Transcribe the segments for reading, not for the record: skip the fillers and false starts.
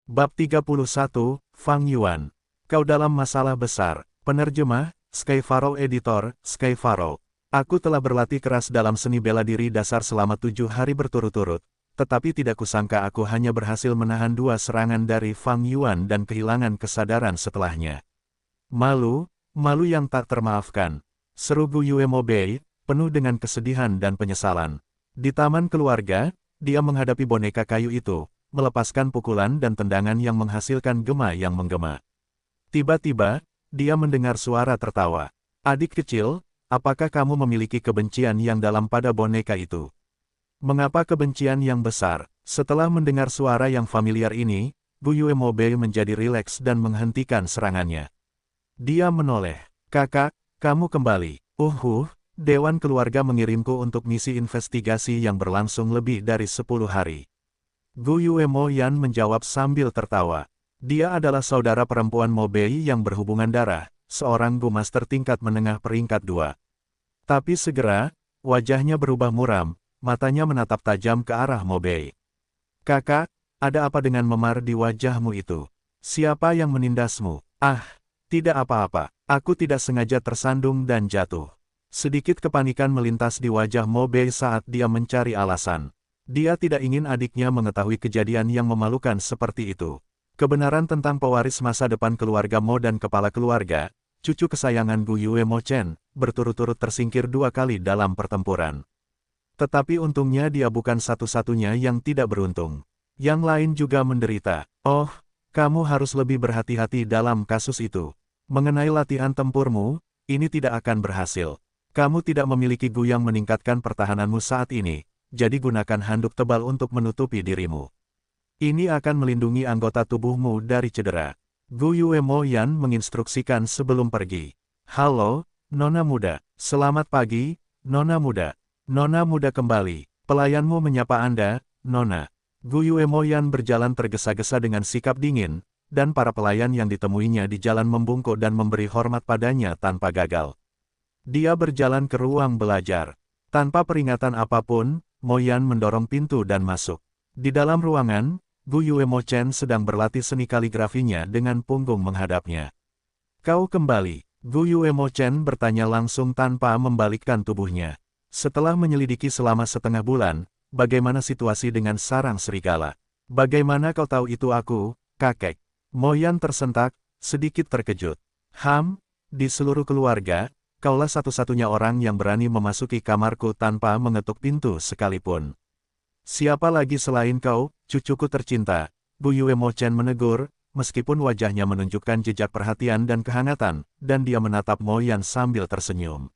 Bab 31, Fang Yuan. Kau dalam masalah besar. Penerjemah, Skyfaro Editor, Skyfaro. Aku telah berlatih keras dalam seni bela diri dasar selama 7 hari berturut-turut, tetapi tidak kusangka aku hanya berhasil menahan 2 serangan dari Fang Yuan dan kehilangan kesadaran setelahnya. Malu, malu yang tak termaafkan. Seru Gu Yuemo Bei, penuh dengan kesedihan dan penyesalan. Di taman keluarga, dia menghadapi boneka kayu itu, melepaskan pukulan dan tendangan yang menghasilkan gema yang menggema. Tiba-tiba, dia mendengar suara tertawa. Adik kecil, apakah kamu memiliki kebencian yang dalam pada boneka itu? Mengapa kebencian yang besar? Setelah mendengar suara yang familiar ini, Gu Yuemo Bei menjadi rileks dan menghentikan serangannya. Dia menoleh. Kakak, kamu kembali. Dewan keluarga mengirimku untuk misi investigasi yang berlangsung lebih dari 10 hari. Gu Yuemo Yan menjawab sambil tertawa. Dia adalah saudara perempuan Mo Bei yang berhubungan darah, seorang Gu Master tingkat menengah peringkat 2. Tapi segera, wajahnya berubah muram, matanya menatap tajam ke arah Mo Bei. Kakak, ada apa dengan memar di wajahmu itu? Siapa yang menindasmu? Tidak apa-apa. Aku tidak sengaja tersandung dan jatuh. Sedikit kepanikan melintas di wajah Mo Bei saat dia mencari alasan. Dia tidak ingin adiknya mengetahui kejadian yang memalukan seperti itu. Kebenaran tentang pewaris masa depan keluarga Mo dan kepala keluarga, cucu kesayangan Gu Yuemo Chen, berturut-turut tersingkir 2 kali dalam pertempuran. Tetapi untungnya dia bukan satu-satunya yang tidak beruntung. Yang lain juga menderita. Oh, kamu harus lebih berhati-hati dalam kasus itu. Mengenai latihan tempurmu, ini tidak akan berhasil. Kamu tidak memiliki Gu yang meningkatkan pertahananmu saat ini. Jadi gunakan handuk tebal untuk menutupi dirimu. Ini akan melindungi anggota tubuhmu dari cedera. Gu Yuemo Yan menginstruksikan sebelum pergi. Halo, Nona Muda. Selamat pagi, Nona Muda. Nona Muda kembali. Pelayanmu menyapa Anda, Nona. Gu Yuemo Yan berjalan tergesa-gesa dengan sikap dingin, dan para pelayan yang ditemuinya di jalan membungkuk dan memberi hormat padanya tanpa gagal. Dia berjalan ke ruang belajar. Tanpa peringatan apapun, Mo Yan mendorong pintu dan masuk. Di dalam ruangan, Gu Yuemo Chen sedang berlatih seni kaligrafinya dengan punggung menghadapnya. Kau kembali? Gu Yuemo Chen bertanya langsung tanpa membalikkan tubuhnya. Setelah menyelidiki selama setengah bulan, bagaimana situasi dengan sarang serigala? Bagaimana kau tahu itu aku, kakek? Mo Yan tersentak, sedikit terkejut. Di seluruh keluarga, kaulah satu-satunya orang yang berani memasuki kamarku tanpa mengetuk pintu sekalipun. Siapa lagi selain kau, cucuku tercinta? Gu Yuemo Chen menegur, meskipun wajahnya menunjukkan jejak perhatian dan kehangatan, dan dia menatap Mo Yan sambil tersenyum.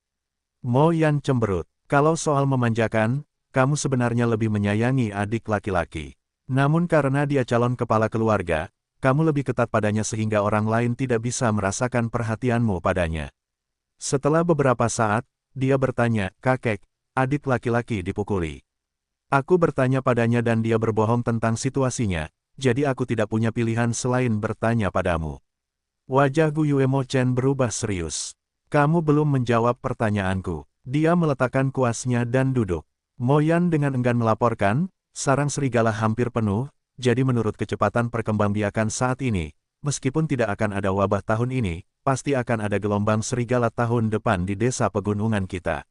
Mo Yan cemberut. Kalau soal memanjakan, kamu sebenarnya lebih menyayangi adik laki-laki. Namun karena dia calon kepala keluarga, kamu lebih ketat padanya sehingga orang lain tidak bisa merasakan perhatianmu padanya. Setelah beberapa saat, dia bertanya, kakek, adik laki-laki dipukuli. Aku bertanya padanya dan dia berbohong tentang situasinya, jadi aku tidak punya pilihan selain bertanya padamu. Wajah Gu Yuemo Chen berubah serius. Kamu belum menjawab pertanyaanku. Dia meletakkan kuasnya dan duduk. Mo Yan dengan enggan melaporkan, sarang serigala hampir penuh, jadi menurut kecepatan perkembangbiakan saat ini, meskipun tidak akan ada wabah tahun ini, pasti akan ada gelombang serigala tahun depan di desa pegunungan kita.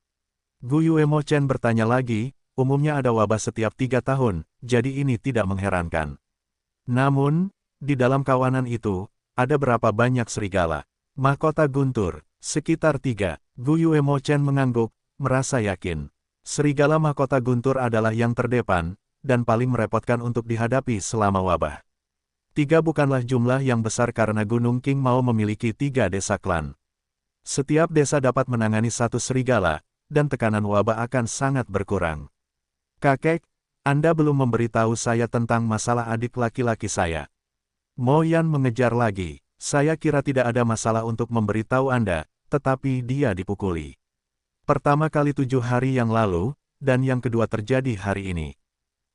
Gu Yuemo Chen bertanya lagi, umumnya ada wabah setiap 3 tahun, jadi ini tidak mengherankan. Namun, di dalam kawanan itu, ada berapa banyak serigala? Mahkota guntur, sekitar 3. Gu Yuemo Chen mengangguk, merasa yakin. Serigala mahkota guntur adalah yang terdepan, dan paling merepotkan untuk dihadapi selama wabah. 3 bukanlah jumlah yang besar karena Gunung Qing mau memiliki 3 desa klan. Setiap desa dapat menangani 1 serigala, dan tekanan wabah akan sangat berkurang. Kakek, Anda belum memberitahu saya tentang masalah adik laki-laki saya. Mo Yan mengejar lagi. Saya kira tidak ada masalah untuk memberitahu Anda, tetapi dia dipukuli. Pertama kali 7 hari yang lalu, dan yang kedua terjadi hari ini.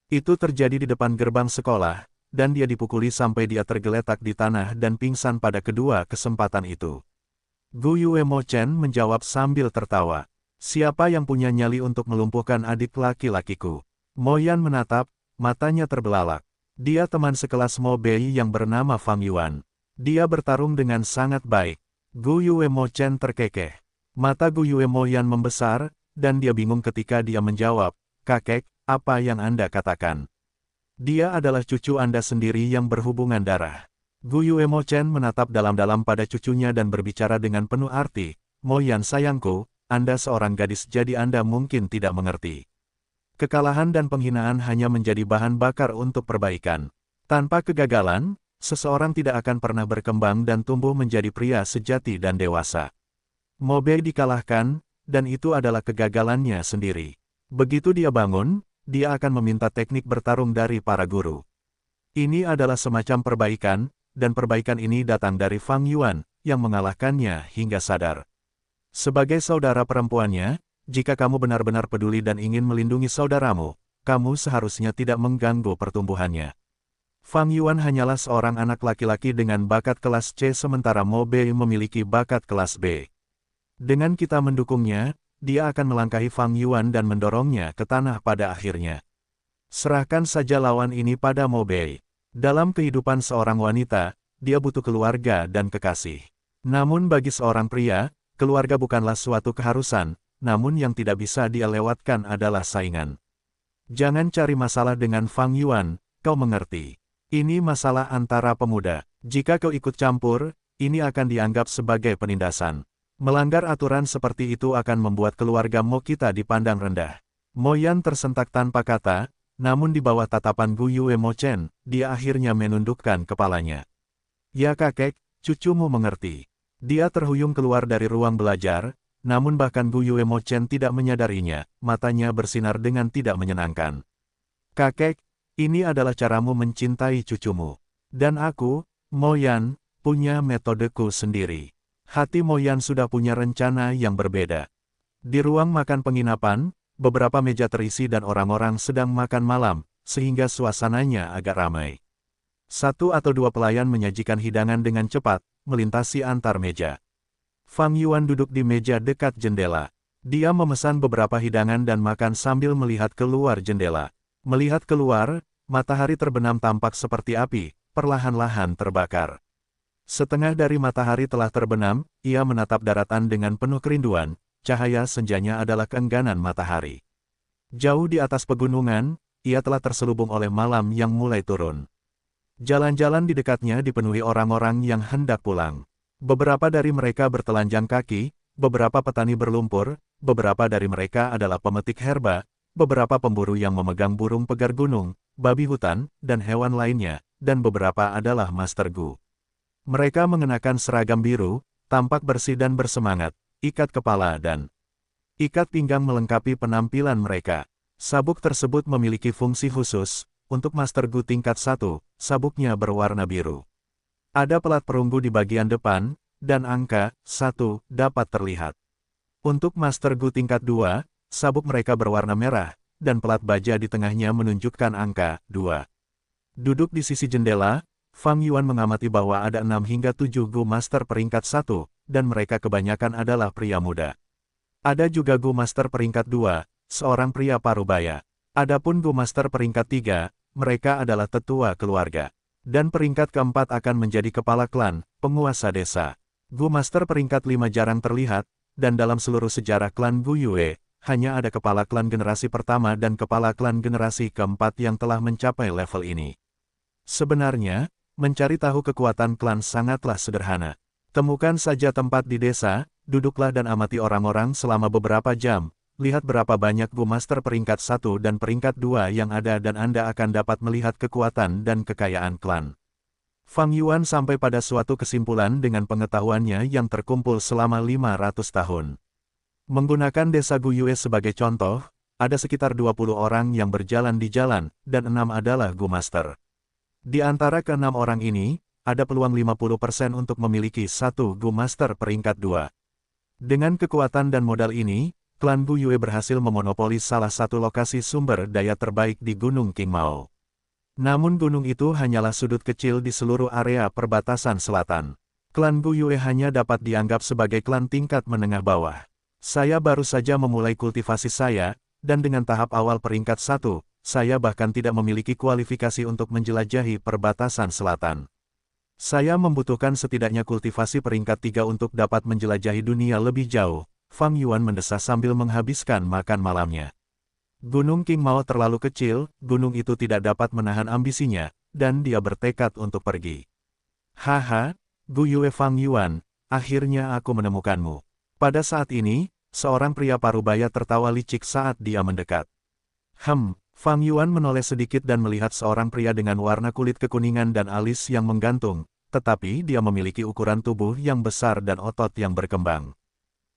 Itu terjadi di depan gerbang sekolah, dan dia dipukuli sampai dia tergeletak di tanah dan pingsan pada kedua kesempatan itu. Gu Yuemo Chen menjawab sambil tertawa. Siapa yang punya nyali untuk melumpuhkan adik laki-lakiku? Mo Yan menatap, matanya terbelalak. Dia teman sekelas Mo Bei yang bernama Fang Yuan. Dia bertarung dengan sangat baik. Gu Yuemo Chen terkekeh. Mata Gu Yuemo Yan membesar, dan dia bingung ketika dia menjawab, "Kakek, apa yang Anda katakan?" "Dia adalah cucu Anda sendiri yang berhubungan darah." Gu Yuemo Chen menatap dalam-dalam pada cucunya dan berbicara dengan penuh arti, "Mo Yan sayangku, Anda seorang gadis jadi Anda mungkin tidak mengerti. Kekalahan dan penghinaan hanya menjadi bahan bakar untuk perbaikan. Tanpa kegagalan, seseorang tidak akan pernah berkembang dan tumbuh menjadi pria sejati dan dewasa. Mo Bei dikalahkan, dan itu adalah kegagalannya sendiri. Begitu dia bangun, dia akan meminta teknik bertarung dari para guru. Ini adalah semacam perbaikan, dan perbaikan ini datang dari Fang Yuan, yang mengalahkannya hingga sadar. Sebagai saudara perempuannya, jika kamu benar-benar peduli dan ingin melindungi saudaramu, kamu seharusnya tidak mengganggu pertumbuhannya. Fang Yuan hanyalah seorang anak laki-laki dengan bakat kelas C sementara Mo Bei memiliki bakat kelas B. Dengan kita mendukungnya, dia akan melangkahi Fang Yuan dan mendorongnya ke tanah pada akhirnya. Serahkan saja lawan ini pada Mo Bei. Dalam kehidupan seorang wanita, dia butuh keluarga dan kekasih. Namun bagi seorang pria, keluarga bukanlah suatu keharusan, namun yang tidak bisa dia lewatkan adalah saingan. Jangan cari masalah dengan Fang Yuan, kau mengerti. Ini masalah antara pemuda. Jika kau ikut campur, ini akan dianggap sebagai penindasan. Melanggar aturan seperti itu akan membuat keluarga Mo kita dipandang rendah. Mo Yan tersentak tanpa kata, namun di bawah tatapan Gu Yuemo Chen, dia akhirnya menundukkan kepalanya. "Ya kakek, cucumu mengerti." Dia terhuyung keluar dari ruang belajar, namun bahkan Gu Yuemo Chen tidak menyadarinya, matanya bersinar dengan tidak menyenangkan. "Kakek, ini adalah caramu mencintai cucumu. Dan aku, Mo Yan, punya metodeku sendiri." Hati Mo Yan sudah punya rencana yang berbeda. Di ruang makan penginapan, beberapa meja terisi dan orang-orang sedang makan malam, sehingga suasananya agak ramai. Satu atau dua pelayan menyajikan hidangan dengan cepat, melintasi antar meja. Fang Yuan duduk di meja dekat jendela. Dia memesan beberapa hidangan dan makan sambil melihat keluar jendela. Melihat keluar, matahari terbenam tampak seperti api, perlahan-lahan terbakar. Setengah dari matahari telah terbenam, ia menatap daratan dengan penuh kerinduan, cahaya senjanya adalah keengganan matahari. Jauh di atas pegunungan, ia telah terselubung oleh malam yang mulai turun. Jalan-jalan di dekatnya dipenuhi orang-orang yang hendak pulang. Beberapa dari mereka bertelanjang kaki, beberapa petani berlumpur, beberapa dari mereka adalah pemetik herba, beberapa pemburu yang memegang burung pegar gunung, babi hutan, dan hewan lainnya, dan beberapa adalah Master Gu. Mereka mengenakan seragam biru, tampak bersih dan bersemangat, ikat kepala dan ikat pinggang melengkapi penampilan mereka. Sabuk tersebut memiliki fungsi khusus, untuk Master Gu tingkat 1, sabuknya berwarna biru. Ada pelat perunggu di bagian depan, dan angka 1 dapat terlihat. Untuk Master Gu tingkat 2, sabuk mereka berwarna merah, dan pelat baja di tengahnya menunjukkan angka 2. Duduk di sisi jendela, Fang Yuan mengamati bahwa ada 6 hingga 7 Gu Master peringkat 1, dan mereka kebanyakan adalah pria muda. Ada juga Gu Master peringkat 2, seorang pria parubaya. Adapun Gu Master peringkat 3, mereka adalah tetua keluarga. Dan peringkat keempat akan menjadi kepala klan, penguasa desa. Gu Master peringkat 5 jarang terlihat, dan dalam seluruh sejarah klan Gu Yue, hanya ada kepala klan generasi pertama dan kepala klan generasi keempat yang telah mencapai level ini. Sebenarnya, mencari tahu kekuatan klan sangatlah sederhana. Temukan saja tempat di desa, duduklah dan amati orang-orang selama beberapa jam, lihat berapa banyak Gu Master peringkat 1 dan peringkat 2 yang ada dan Anda akan dapat melihat kekuatan dan kekayaan klan. Fang Yuan sampai pada suatu kesimpulan dengan pengetahuannya yang terkumpul selama 500 tahun. Menggunakan desa Gu Yue sebagai contoh, ada sekitar 20 orang yang berjalan di jalan, dan 6 adalah Gu Master. Di antara ke-6 orang ini, ada peluang 50% untuk memiliki satu Gu Master peringkat 2. Dengan kekuatan dan modal ini, klan Gu Yue berhasil memonopoli salah satu lokasi sumber daya terbaik di Gunung Qingmao. Namun gunung itu hanyalah sudut kecil di seluruh area perbatasan selatan. Klan Gu Yue hanya dapat dianggap sebagai klan tingkat menengah bawah. Saya baru saja memulai kultivasi saya, dan dengan tahap awal peringkat 1, saya bahkan tidak memiliki kualifikasi untuk menjelajahi perbatasan selatan. Saya membutuhkan setidaknya kultivasi peringkat 3 untuk dapat menjelajahi dunia lebih jauh, Fang Yuan mendesah sambil menghabiskan makan malamnya. Gunung Qingmao terlalu kecil, gunung itu tidak dapat menahan ambisinya, dan dia bertekad untuk pergi. Haha, Gu Yue Fang Yuan, akhirnya aku menemukanmu. Pada saat ini, seorang pria parubaya tertawa licik saat dia mendekat. Fang Yuan menoleh sedikit dan melihat seorang pria dengan warna kulit kekuningan dan alis yang menggantung, tetapi dia memiliki ukuran tubuh yang besar dan otot yang berkembang.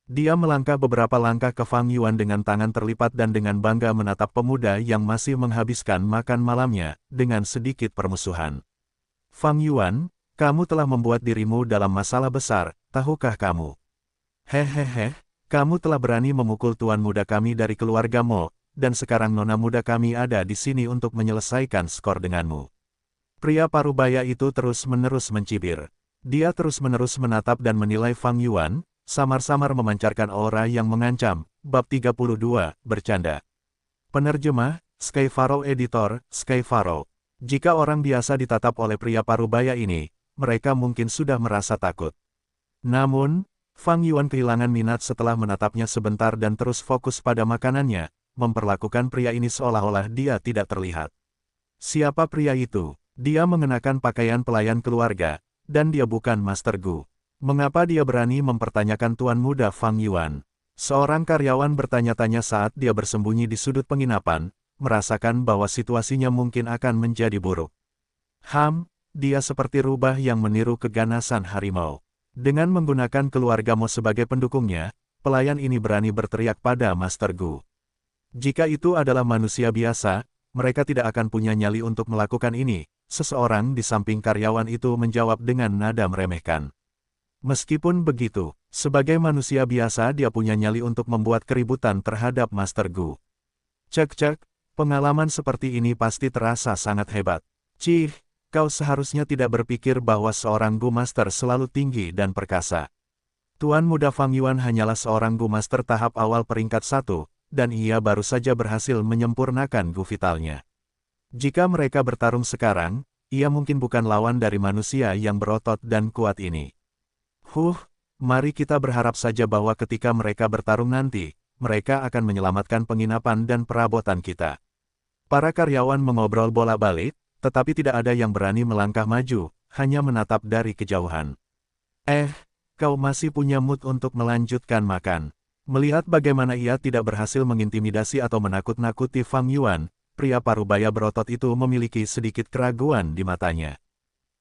Dia melangkah beberapa langkah ke Fang Yuan dengan tangan terlipat dan dengan bangga menatap pemuda yang masih menghabiskan makan malamnya, dengan sedikit permusuhan. Fang Yuan, kamu telah membuat dirimu dalam masalah besar, tahukah kamu? Hehehe, kamu telah berani memukul tuan muda kami dari keluarga Mo, dan sekarang nona muda kami ada di sini untuk menyelesaikan skor denganmu. Pria parubaya itu terus-menerus mencibir. Dia terus-menerus menatap dan menilai Fang Yuan, samar-samar memancarkan aura yang mengancam. Bab 32, Bercanda. Penerjemah, Skyfaro Editor, Skyfaro. Jika orang biasa ditatap oleh pria parubaya ini, mereka mungkin sudah merasa takut. Namun, Fang Yuan kehilangan minat setelah menatapnya sebentar dan terus fokus pada makanannya, memperlakukan pria ini seolah-olah dia tidak terlihat. Siapa pria itu? Dia mengenakan pakaian pelayan keluarga, dan dia bukan Master Gu. Mengapa dia berani mempertanyakan tuan muda Fang Yuan? Seorang karyawan bertanya-tanya saat dia bersembunyi di sudut penginapan, merasakan bahwa situasinya mungkin akan menjadi buruk. Dia seperti rubah yang meniru keganasan harimau. Dengan menggunakan keluarga Mo sebagai pendukungnya, pelayan ini berani berteriak pada Master Gu. Jika itu adalah manusia biasa, mereka tidak akan punya nyali untuk melakukan ini. Seseorang di samping karyawan itu menjawab dengan nada meremehkan. Meskipun begitu, sebagai manusia biasa dia punya nyali untuk membuat keributan terhadap Master Gu. Cek, pengalaman seperti ini pasti terasa sangat hebat. Kau seharusnya tidak berpikir bahwa seorang Gu Master selalu tinggi dan perkasa. Tuan muda Fang Yuan hanyalah seorang Gu Master tahap awal peringkat 1, dan ia baru saja berhasil menyempurnakan Gu vitalnya. Jika mereka bertarung sekarang, ia mungkin bukan lawan dari manusia yang berotot dan kuat ini. Mari kita berharap saja bahwa ketika mereka bertarung nanti, mereka akan menyelamatkan penginapan dan perabotan kita. Para karyawan mengobrol bolak-balik, tetapi tidak ada yang berani melangkah maju, hanya menatap dari kejauhan. Kau masih punya mood untuk melanjutkan makan. Melihat bagaimana ia tidak berhasil mengintimidasi atau menakut-nakuti Fang Yuan, pria parubaya berotot itu memiliki sedikit keraguan di matanya.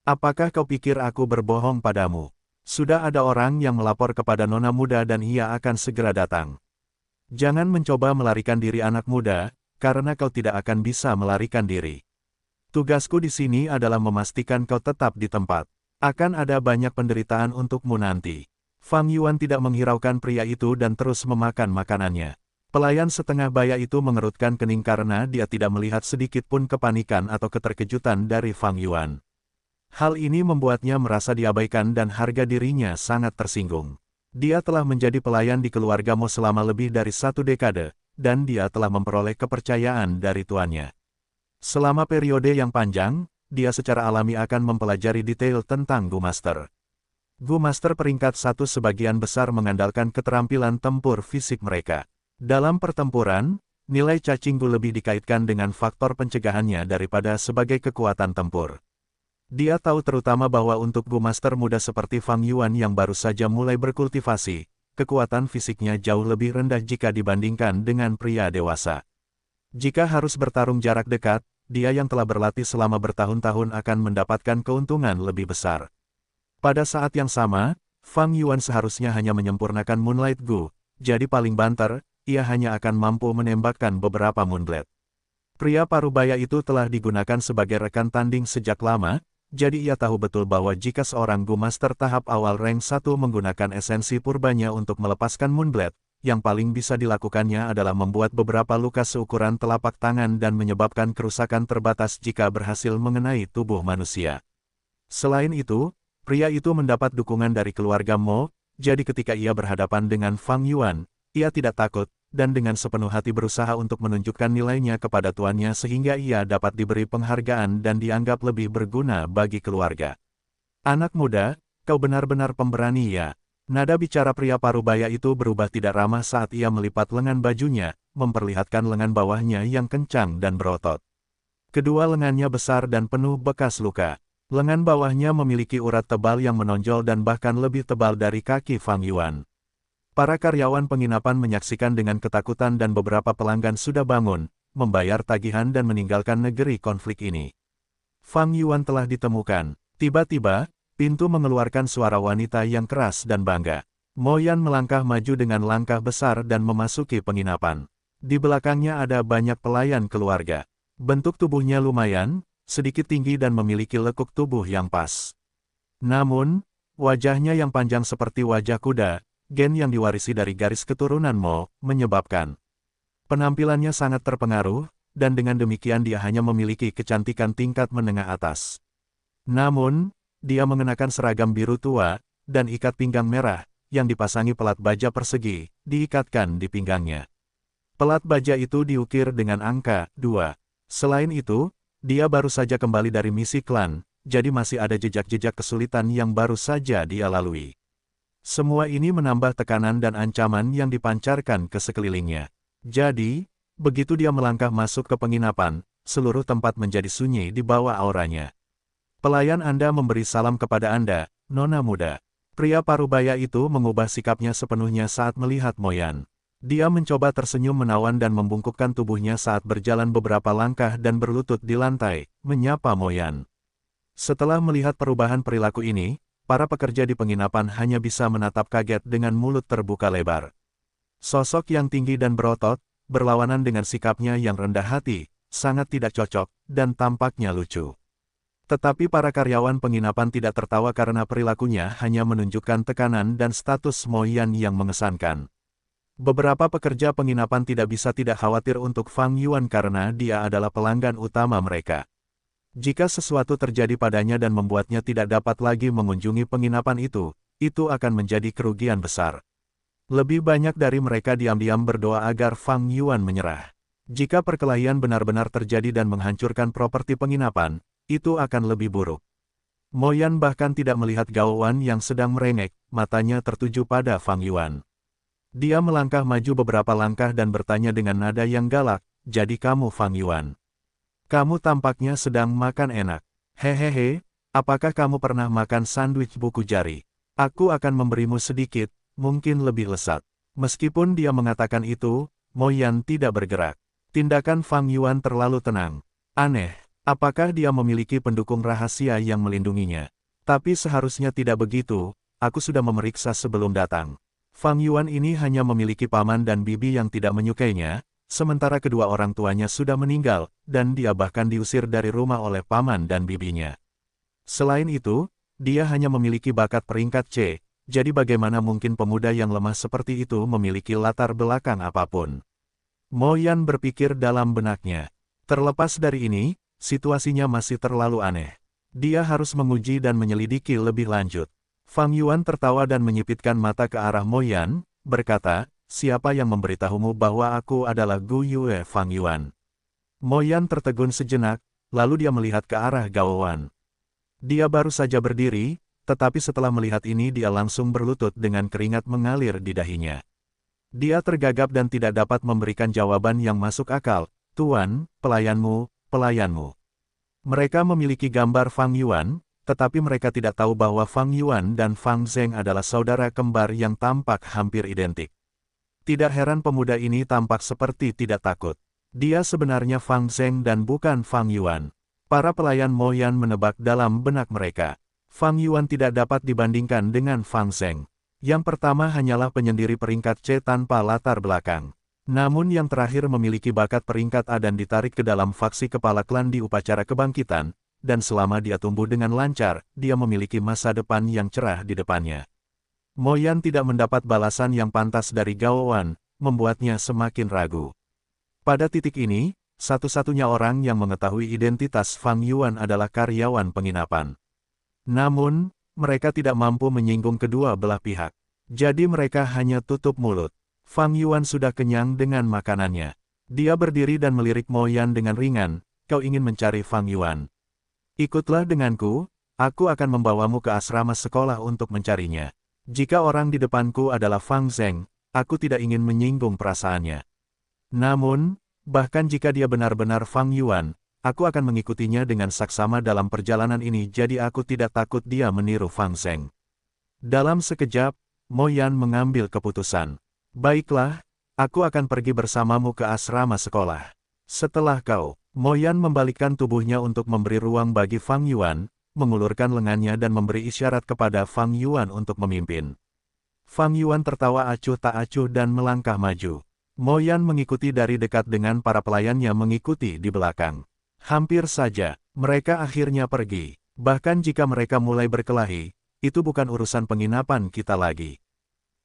Apakah kau pikir aku berbohong padamu? Sudah ada orang yang melapor kepada nona muda dan ia akan segera datang. Jangan mencoba melarikan diri anak muda, karena kau tidak akan bisa melarikan diri. Tugasku di sini adalah memastikan kau tetap di tempat. Akan ada banyak penderitaan untukmu nanti. Fang Yuan tidak menghiraukan pria itu dan terus memakan makanannya. Pelayan setengah baya itu mengerutkan kening karena dia tidak melihat sedikit pun kepanikan atau keterkejutan dari Fang Yuan. Hal ini membuatnya merasa diabaikan dan harga dirinya sangat tersinggung. Dia telah menjadi pelayan di keluarga Mo selama lebih dari 1 dekade, dan dia telah memperoleh kepercayaan dari tuannya. Selama periode yang panjang, dia secara alami akan mempelajari detail tentang Gu Master. Gu Master peringkat 1 sebagian besar mengandalkan keterampilan tempur fisik mereka. Dalam pertempuran, nilai cacing Gu lebih dikaitkan dengan faktor pencegahannya daripada sebagai kekuatan tempur. Dia tahu terutama bahwa untuk Gu Master muda seperti Fang Yuan yang baru saja mulai berkultivasi, kekuatan fisiknya jauh lebih rendah jika dibandingkan dengan pria dewasa. Jika harus bertarung jarak dekat, dia yang telah berlatih selama bertahun-tahun akan mendapatkan keuntungan lebih besar. Pada saat yang sama, Fang Yuan seharusnya hanya menyempurnakan Moonlight Gu, jadi paling banter, ia hanya akan mampu menembakkan beberapa Moonblade. Pria parubaya itu telah digunakan sebagai rekan tanding sejak lama, jadi ia tahu betul bahwa jika seorang Gu Master tahap awal rank 1 menggunakan esensi purbanya untuk melepaskan Moonblade, yang paling bisa dilakukannya adalah membuat beberapa luka seukuran telapak tangan dan menyebabkan kerusakan terbatas jika berhasil mengenai tubuh manusia. Selain itu, pria itu mendapat dukungan dari keluarga Mo, jadi ketika ia berhadapan dengan Fang Yuan, ia tidak takut, dan dengan sepenuh hati berusaha untuk menunjukkan nilainya kepada tuannya sehingga ia dapat diberi penghargaan dan dianggap lebih berguna bagi keluarga. Anak muda, kau benar-benar pemberani ya. Nada bicara pria parubaya itu berubah tidak ramah saat ia melipat lengan bajunya, memperlihatkan lengan bawahnya yang kencang dan berotot. Kedua lengannya besar dan penuh bekas luka. Lengan bawahnya memiliki urat tebal yang menonjol dan bahkan lebih tebal dari kaki Fang Yuan. Para karyawan penginapan menyaksikan dengan ketakutan dan beberapa pelanggan sudah bangun, membayar tagihan dan meninggalkan negeri konflik ini. Fang Yuan telah ditemukan. Tiba-tiba, pintu mengeluarkan suara wanita yang keras dan bangga. Mo Yan melangkah maju dengan langkah besar dan memasuki penginapan. Di belakangnya ada banyak pelayan keluarga. Bentuk tubuhnya lumayan, sedikit tinggi dan memiliki lekuk tubuh yang pas. Namun, wajahnya yang panjang seperti wajah kuda, gen yang diwarisi dari garis keturunan Mo, menyebabkan penampilannya sangat terpengaruh, dan dengan demikian dia hanya memiliki kecantikan tingkat menengah atas. Namun, dia mengenakan seragam biru tua, dan ikat pinggang merah, yang dipasangi pelat baja persegi, diikatkan di pinggangnya. Pelat baja itu diukir dengan angka 2. Selain itu, dia baru saja kembali dari misi klan, jadi masih ada jejak-jejak kesulitan yang baru saja dia lalui. Semua ini menambah tekanan dan ancaman yang dipancarkan ke sekelilingnya. Jadi, begitu dia melangkah masuk ke penginapan, seluruh tempat menjadi sunyi di bawah auranya. Pelayan Anda memberi salam kepada Anda, nona muda. Pria parubaya itu mengubah sikapnya sepenuhnya saat melihat Mo Yan. Dia mencoba tersenyum menawan dan membungkukkan tubuhnya saat berjalan beberapa langkah dan berlutut di lantai, menyapa Mo Yan. Setelah melihat perubahan perilaku ini, para pekerja di penginapan hanya bisa menatap kaget dengan mulut terbuka lebar. Sosok yang tinggi dan berotot, berlawanan dengan sikapnya yang rendah hati, sangat tidak cocok, dan tampaknya lucu. Tetapi para karyawan penginapan tidak tertawa karena perilakunya hanya menunjukkan tekanan dan status Mo Yan yang mengesankan. Beberapa pekerja penginapan tidak bisa tidak khawatir untuk Fang Yuan karena dia adalah pelanggan utama mereka. Jika sesuatu terjadi padanya dan membuatnya tidak dapat lagi mengunjungi penginapan itu akan menjadi kerugian besar. Lebih banyak dari mereka diam-diam berdoa agar Fang Yuan menyerah. Jika perkelahian benar-benar terjadi dan menghancurkan properti penginapan, itu akan lebih buruk. Mo Yan bahkan tidak melihat Gao Wan yang sedang merengek, matanya tertuju pada Fang Yuan. Dia melangkah maju beberapa langkah dan bertanya dengan nada yang galak, "Jadi kamu Fang Yuan? Kamu tampaknya sedang makan enak. Hehehe, apakah kamu pernah makan sandwich buku jari? Aku akan memberimu sedikit, mungkin lebih lezat." Meskipun dia mengatakan itu, Mo Yan tidak bergerak. Tindakan Fang Yuan terlalu tenang. Aneh. Apakah dia memiliki pendukung rahasia yang melindunginya? Tapi seharusnya tidak begitu, aku sudah memeriksa sebelum datang. Fang Yuan ini hanya memiliki paman dan bibi yang tidak menyukainya, sementara kedua orang tuanya sudah meninggal, dan dia bahkan diusir dari rumah oleh paman dan bibinya. Selain itu, dia hanya memiliki bakat peringkat C, jadi bagaimana mungkin pemuda yang lemah seperti itu memiliki latar belakang apapun? Mo Yan berpikir dalam benaknya. Terlepas dari ini, situasinya masih terlalu aneh. Dia harus menguji dan menyelidiki lebih lanjut. Fang Yuan tertawa dan menyipitkan mata ke arah Mo Yan, berkata, "Siapa yang memberitahumu bahwa aku adalah Gu Yue Fang Yuan?" Mo Yan tertegun sejenak, lalu dia melihat ke arah Gao Wan. Dia baru saja berdiri, tetapi setelah melihat ini dia langsung berlutut dengan keringat mengalir di dahinya. Dia tergagap dan tidak dapat memberikan jawaban yang masuk akal. "Tuan, pelayanmu. Mereka memiliki gambar Fang Yuan, tetapi mereka tidak tahu bahwa Fang Yuan dan Fang Zheng adalah saudara kembar yang tampak hampir identik." Tidak heran pemuda ini tampak seperti tidak takut. Dia sebenarnya Fang Zheng dan bukan Fang Yuan. Para pelayan Mo Yan menebak dalam benak mereka. Fang Yuan tidak dapat dibandingkan dengan Fang Zheng. Yang pertama hanyalah penyendiri peringkat C tanpa latar belakang. Namun yang terakhir memiliki bakat peringkat A dan ditarik ke dalam faksi kepala klan di upacara kebangkitan, dan selama dia tumbuh dengan lancar, dia memiliki masa depan yang cerah di depannya. Mo Yan tidak mendapat balasan yang pantas dari Gao Wan, membuatnya semakin ragu. Pada titik ini, satu-satunya orang yang mengetahui identitas Fang Yuan adalah karyawan penginapan. Namun, mereka tidak mampu menyinggung kedua belah pihak. Jadi mereka hanya tutup mulut. Fang Yuan sudah kenyang dengan makanannya. Dia berdiri dan melirik Mo Yan dengan ringan, kau ingin mencari Fang Yuan. Ikutlah denganku, aku akan membawamu ke asrama sekolah untuk mencarinya. Jika orang di depanku adalah Fang Zheng, aku tidak ingin menyinggung perasaannya. Namun, bahkan jika dia benar-benar Fang Yuan, aku akan mengikutinya dengan saksama dalam perjalanan ini jadi aku tidak takut dia meniru Fang Zheng. Dalam sekejap, Mo Yan mengambil keputusan. Baiklah, aku akan pergi bersamamu ke asrama sekolah. Setelah kau, Mo Yan membalikkan tubuhnya untuk memberi ruang bagi Fang Yuan, mengulurkan lengannya dan memberi isyarat kepada Fang Yuan untuk memimpin. Fang Yuan tertawa acuh tak acuh dan melangkah maju. Mo Yan mengikuti dari dekat dengan para pelayannya mengikuti di belakang. Hampir saja, mereka akhirnya pergi. Bahkan jika mereka mulai berkelahi, itu bukan urusan penginapan kita lagi.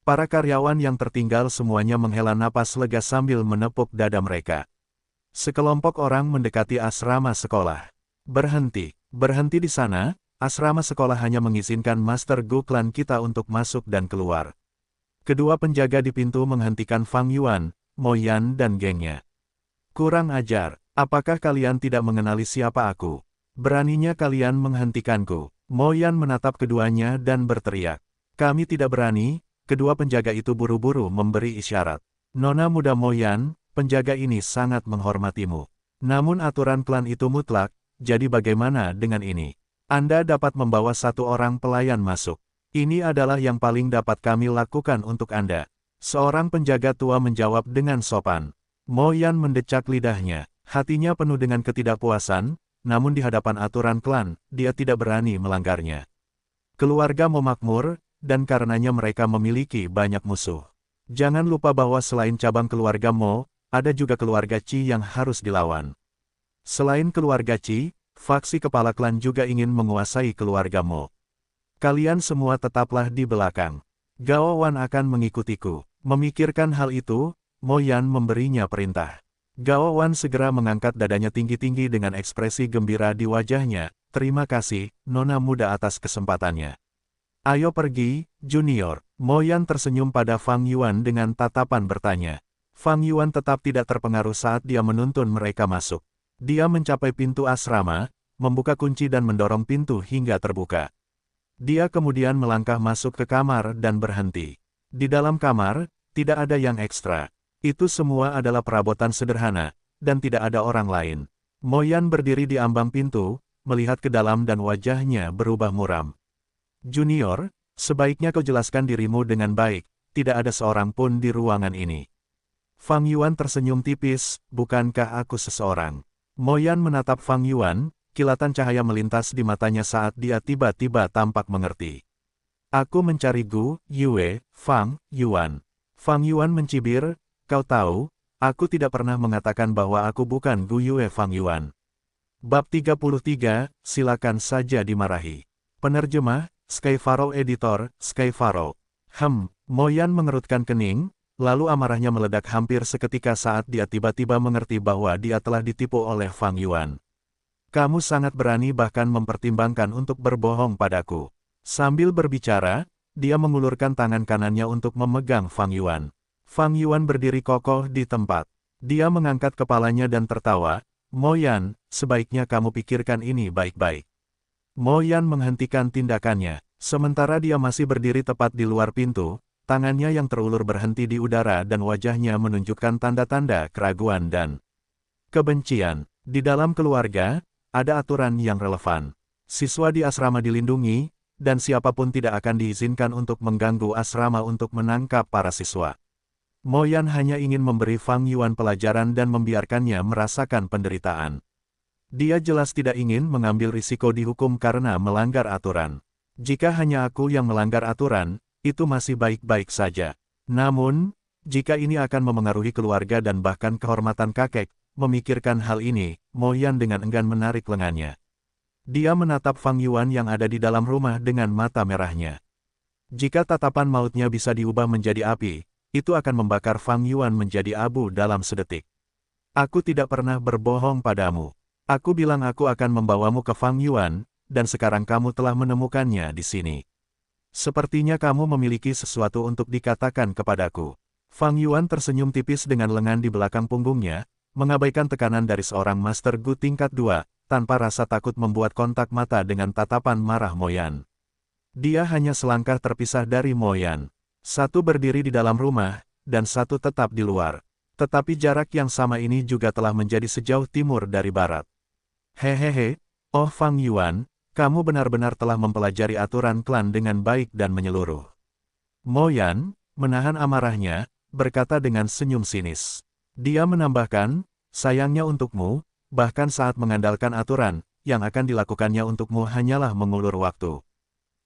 Para karyawan yang tertinggal semuanya menghela napas lega sambil menepuk dada mereka. Sekelompok orang mendekati asrama sekolah. Berhenti di sana, asrama sekolah hanya mengizinkan Master Gu klan kita untuk masuk dan keluar. Kedua penjaga di pintu menghentikan Fang Yuan, Mo Yan dan gengnya. Kurang ajar, apakah kalian tidak mengenali siapa aku? Beraninya kalian menghentikanku. Mo Yan menatap keduanya dan berteriak. Kami tidak berani. Kedua penjaga itu buru-buru memberi isyarat. Nona muda Mo Yan, penjaga ini sangat menghormatimu. Namun aturan klan itu mutlak, jadi bagaimana dengan ini? Anda dapat membawa satu orang pelayan masuk. Ini adalah yang paling dapat kami lakukan untuk Anda. Seorang penjaga tua menjawab dengan sopan. Mo Yan mendecak lidahnya, hatinya penuh dengan ketidakpuasan, namun di hadapan aturan klan, dia tidak berani melanggarnya. Keluarga Mo makmur, dan karenanya mereka memiliki banyak musuh. Jangan lupa bahwa selain cabang keluarga Mo, ada juga keluarga Qi yang harus dilawan. Selain keluarga Qi, faksi kepala klan juga ingin menguasai keluarga Mo. Kalian semua tetaplah di belakang. Gao Wan akan mengikutiku. Memikirkan hal itu, Mo Yan memberinya perintah. Gao Wan segera mengangkat dadanya tinggi-tinggi dengan ekspresi gembira di wajahnya. Terima kasih, Nona muda atas kesempatannya. Ayo pergi, Junior. Mo Yan tersenyum pada Fang Yuan dengan tatapan bertanya. Fang Yuan tetap tidak terpengaruh saat dia menuntun mereka masuk. Dia mencapai pintu asrama, membuka kunci dan mendorong pintu hingga terbuka. Dia kemudian melangkah masuk ke kamar dan berhenti. Di dalam kamar, tidak ada yang ekstra. Itu semua adalah perabotan sederhana, dan tidak ada orang lain. Mo Yan berdiri di ambang pintu, melihat ke dalam dan wajahnya berubah muram. Junior, sebaiknya kau jelaskan dirimu dengan baik, tidak ada seorang pun di ruangan ini. Fang Yuan tersenyum tipis, bukankah aku seseorang? Mo Yan menatap Fang Yuan, kilatan cahaya melintas di matanya saat dia tiba-tiba tampak mengerti. Aku mencari Gu Yue, Fang Yuan. Fang Yuan mencibir, kau tahu, aku tidak pernah mengatakan bahwa aku bukan Gu Yue Fang Yuan. Bab 33, silakan saja dimarahi. Penerjemah, Skyfaro Editor, Skyfaro. Mo Yan mengerutkan kening, lalu amarahnya meledak hampir seketika saat dia tiba-tiba mengerti bahwa dia telah ditipu oleh Fang Yuan. Kamu sangat berani bahkan mempertimbangkan untuk berbohong padaku. Sambil berbicara, dia mengulurkan tangan kanannya untuk memegang Fang Yuan. Fang Yuan berdiri kokoh di tempat. Dia mengangkat kepalanya dan tertawa, Mo Yan, sebaiknya kamu pikirkan ini baik-baik. Mo Yan menghentikan tindakannya, sementara dia masih berdiri tepat di luar pintu, tangannya yang terulur berhenti di udara dan wajahnya menunjukkan tanda-tanda keraguan dan kebencian. Di dalam keluarga, ada aturan yang relevan. Siswa di asrama dilindungi, dan siapapun tidak akan diizinkan untuk mengganggu asrama untuk menangkap para siswa. Mo Yan hanya ingin memberi Fang Yuan pelajaran dan membiarkannya merasakan penderitaan. Dia jelas tidak ingin mengambil risiko dihukum karena melanggar aturan. Jika hanya aku yang melanggar aturan, itu masih baik-baik saja. Namun, jika ini akan memengaruhi keluarga dan bahkan kehormatan kakek, memikirkan hal ini, Mo Yan dengan enggan menarik lengannya. Dia menatap Fang Yuan yang ada di dalam rumah dengan mata merahnya. Jika tatapan mautnya bisa diubah menjadi api, itu akan membakar Fang Yuan menjadi abu dalam sedetik. Aku tidak pernah berbohong padamu. Aku bilang aku akan membawamu ke Fang Yuan, dan sekarang kamu telah menemukannya di sini. Sepertinya kamu memiliki sesuatu untuk dikatakan kepadaku. Fang Yuan tersenyum tipis dengan lengan di belakang punggungnya, mengabaikan tekanan dari seorang Master Gu tingkat 2, tanpa rasa takut membuat kontak mata dengan tatapan marah Mo Yan. Dia hanya selangkah terpisah dari Mo Yan. Satu berdiri di dalam rumah, dan satu tetap di luar. Tetapi jarak yang sama ini juga telah menjadi sejauh timur dari barat. Hehehe, oh Fang Yuan, kamu benar-benar telah mempelajari aturan klan dengan baik dan menyeluruh. Mo Yan, menahan amarahnya, berkata dengan senyum sinis. Dia menambahkan, sayangnya untukmu, bahkan saat mengandalkan aturan, yang akan dilakukannya untukmu hanyalah mengulur waktu.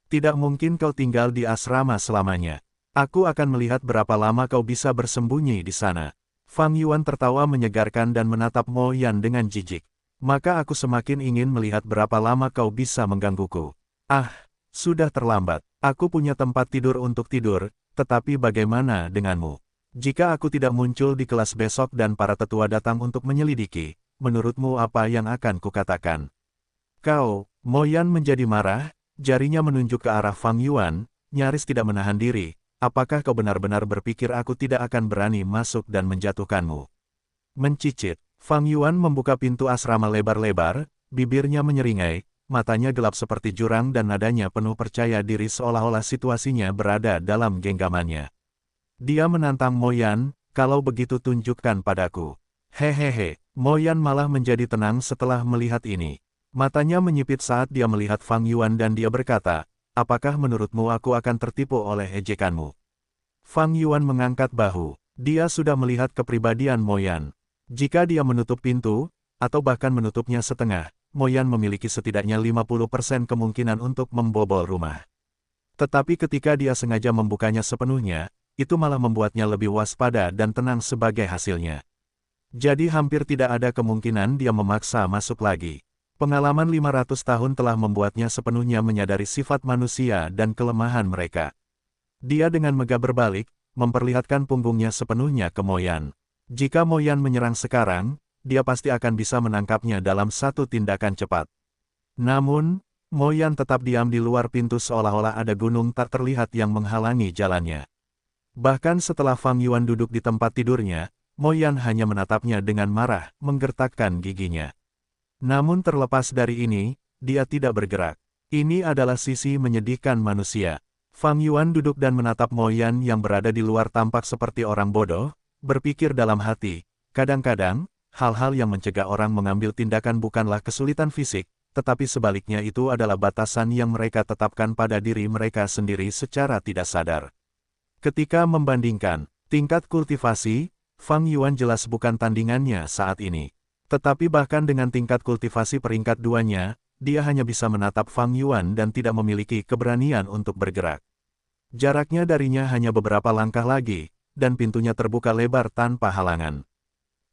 Tidak mungkin kau tinggal di asrama selamanya. Aku akan melihat berapa lama kau bisa bersembunyi di sana. Fang Yuan tertawa menyegarkan dan menatap Mo Yan dengan jijik. Maka aku semakin ingin melihat berapa lama kau bisa menggangguku. Ah, sudah terlambat. Aku punya tempat tidur untuk tidur, tetapi bagaimana denganmu? Jika aku tidak muncul di kelas besok dan para tetua datang untuk menyelidiki, menurutmu apa yang akan kukatakan? Kau, Mo Yan menjadi marah, jarinya menunjuk ke arah Fang Yuan, nyaris tidak menahan diri. Apakah kau benar-benar berpikir aku tidak akan berani masuk dan menjatuhkanmu? Mencicit, Fang Yuan membuka pintu asrama lebar-lebar, bibirnya menyeringai, matanya gelap seperti jurang dan nadanya penuh percaya diri seolah-olah situasinya berada dalam genggamannya. Dia menantang Mo Yan, kalau begitu tunjukkan padaku. Hehehe, Mo Yan malah menjadi tenang setelah melihat ini. Matanya menyipit saat dia melihat Fang Yuan dan dia berkata, apakah menurutmu aku akan tertipu oleh ejekanmu? Fang Yuan mengangkat bahu. Dia sudah melihat kepribadian Mo Yan. Jika dia menutup pintu, atau bahkan menutupnya setengah, Mo Yan memiliki setidaknya 50% kemungkinan untuk membobol rumah. Tetapi ketika dia sengaja membukanya sepenuhnya, itu malah membuatnya lebih waspada dan tenang sebagai hasilnya. Jadi hampir tidak ada kemungkinan dia memaksa masuk lagi. Pengalaman 500 tahun telah membuatnya sepenuhnya menyadari sifat manusia dan kelemahan mereka. Dia dengan megah berbalik, memperlihatkan punggungnya sepenuhnya ke Mo Yan. Jika Mo Yan menyerang sekarang, dia pasti akan bisa menangkapnya dalam satu tindakan cepat. Namun, Mo Yan tetap diam di luar pintu seolah-olah ada gunung tak terlihat yang menghalangi jalannya. Bahkan setelah Fang Yuan duduk di tempat tidurnya, Mo Yan hanya menatapnya dengan marah, menggertakkan giginya. Namun terlepas dari ini, dia tidak bergerak. Ini adalah sisi menyedihkan manusia. Fang Yuan duduk dan menatap Mo Yan yang berada di luar tampak seperti orang bodoh, berpikir dalam hati, kadang-kadang, hal-hal yang mencegah orang mengambil tindakan bukanlah kesulitan fisik, tetapi sebaliknya itu adalah batasan yang mereka tetapkan pada diri mereka sendiri secara tidak sadar. Ketika membandingkan tingkat kultivasi, Fang Yuan jelas bukan tandingannya saat ini. Tetapi bahkan dengan tingkat kultivasi peringkat 2-nya, dia hanya bisa menatap Fang Yuan dan tidak memiliki keberanian untuk bergerak. Jaraknya darinya hanya beberapa langkah lagi, dan pintunya terbuka lebar tanpa halangan.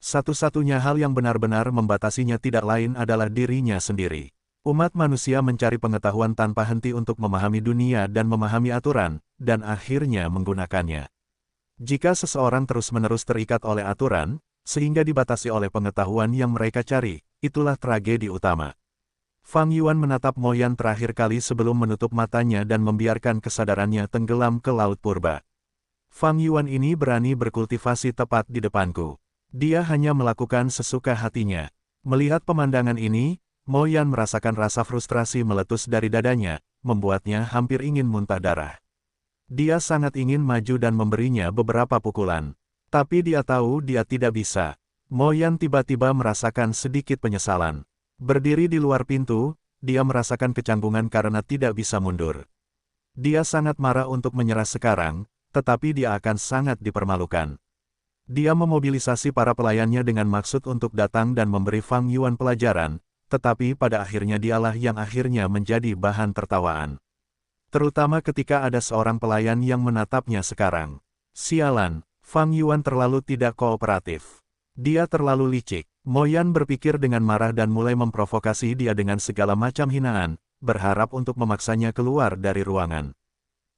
Satu-satunya hal yang benar-benar membatasinya tidak lain adalah dirinya sendiri. Umat manusia mencari pengetahuan tanpa henti untuk memahami dunia dan memahami aturan, dan akhirnya menggunakannya. Jika seseorang terus-menerus terikat oleh aturan, sehingga dibatasi oleh pengetahuan yang mereka cari, itulah tragedi utama. Fang Yuan menatap Mo Yan terakhir kali sebelum menutup matanya dan membiarkan kesadarannya tenggelam ke laut purba. Fang Yuan ini berani berkultivasi tepat di depanku. Dia hanya melakukan sesuka hatinya. Melihat pemandangan ini, Mo Yan merasakan rasa frustrasi meletus dari dadanya, membuatnya hampir ingin muntah darah. Dia sangat ingin maju dan memberinya beberapa pukulan. Tapi dia tahu dia tidak bisa. Mo Yan tiba-tiba merasakan sedikit penyesalan. Berdiri di luar pintu, dia merasakan kecanggungan karena tidak bisa mundur. Dia sangat marah untuk menyerah sekarang, tetapi dia akan sangat dipermalukan. Dia memobilisasi para pelayannya dengan maksud untuk datang dan memberi Fang Yuan pelajaran, tetapi pada akhirnya dialah yang akhirnya menjadi bahan tertawaan. Terutama ketika ada seorang pelayan yang menatapnya sekarang. Sialan, Fang Yuan terlalu tidak kooperatif. Dia terlalu licik. Mo Yan berpikir dengan marah dan mulai memprovokasi dia dengan segala macam hinaan, berharap untuk memaksanya keluar dari ruangan.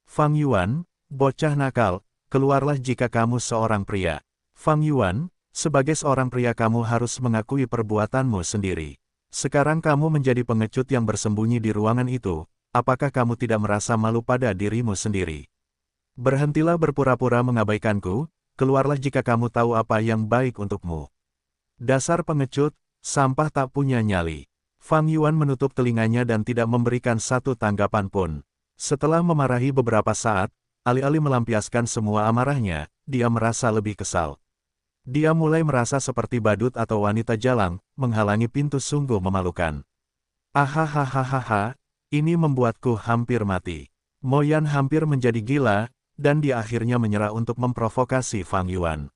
Fang Yuan, bocah nakal, keluarlah jika kamu seorang pria. Fang Yuan, sebagai seorang pria kamu harus mengakui perbuatanmu sendiri. Sekarang kamu menjadi pengecut yang bersembunyi di ruangan itu, apakah kamu tidak merasa malu pada dirimu sendiri? Berhentilah berpura-pura mengabaikanku, keluarlah jika kamu tahu apa yang baik untukmu. Dasar pengecut, sampah tak punya nyali. Fang Yuan menutup telinganya dan tidak memberikan satu tanggapan pun. Setelah memarahi beberapa saat, alih-alih melampiaskan semua amarahnya, dia merasa lebih kesal. Dia mulai merasa seperti badut atau wanita jalang, menghalangi pintu sungguh memalukan. Ahahaha, ini membuatku hampir mati. Mo Yan hampir menjadi gila, dan dia akhirnya menyerah untuk memprovokasi Fang Yuan.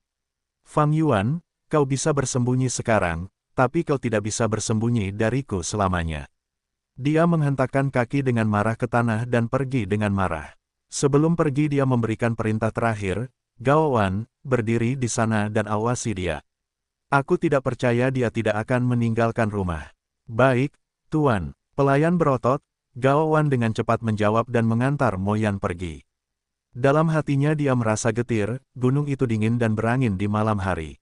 Fang Yuan, kau bisa bersembunyi sekarang, tapi kau tidak bisa bersembunyi dariku selamanya. Dia menghentakkan kaki dengan marah ke tanah dan pergi dengan marah. Sebelum pergi dia memberikan perintah terakhir, Gao Wan, berdiri di sana dan awasi dia. Aku tidak percaya dia tidak akan meninggalkan rumah. Baik, Tuan. Pelayan berotot, Gao Wan dengan cepat menjawab dan mengantar Mo Yan pergi. Dalam hatinya dia merasa getir, gunung itu dingin dan berangin di malam hari.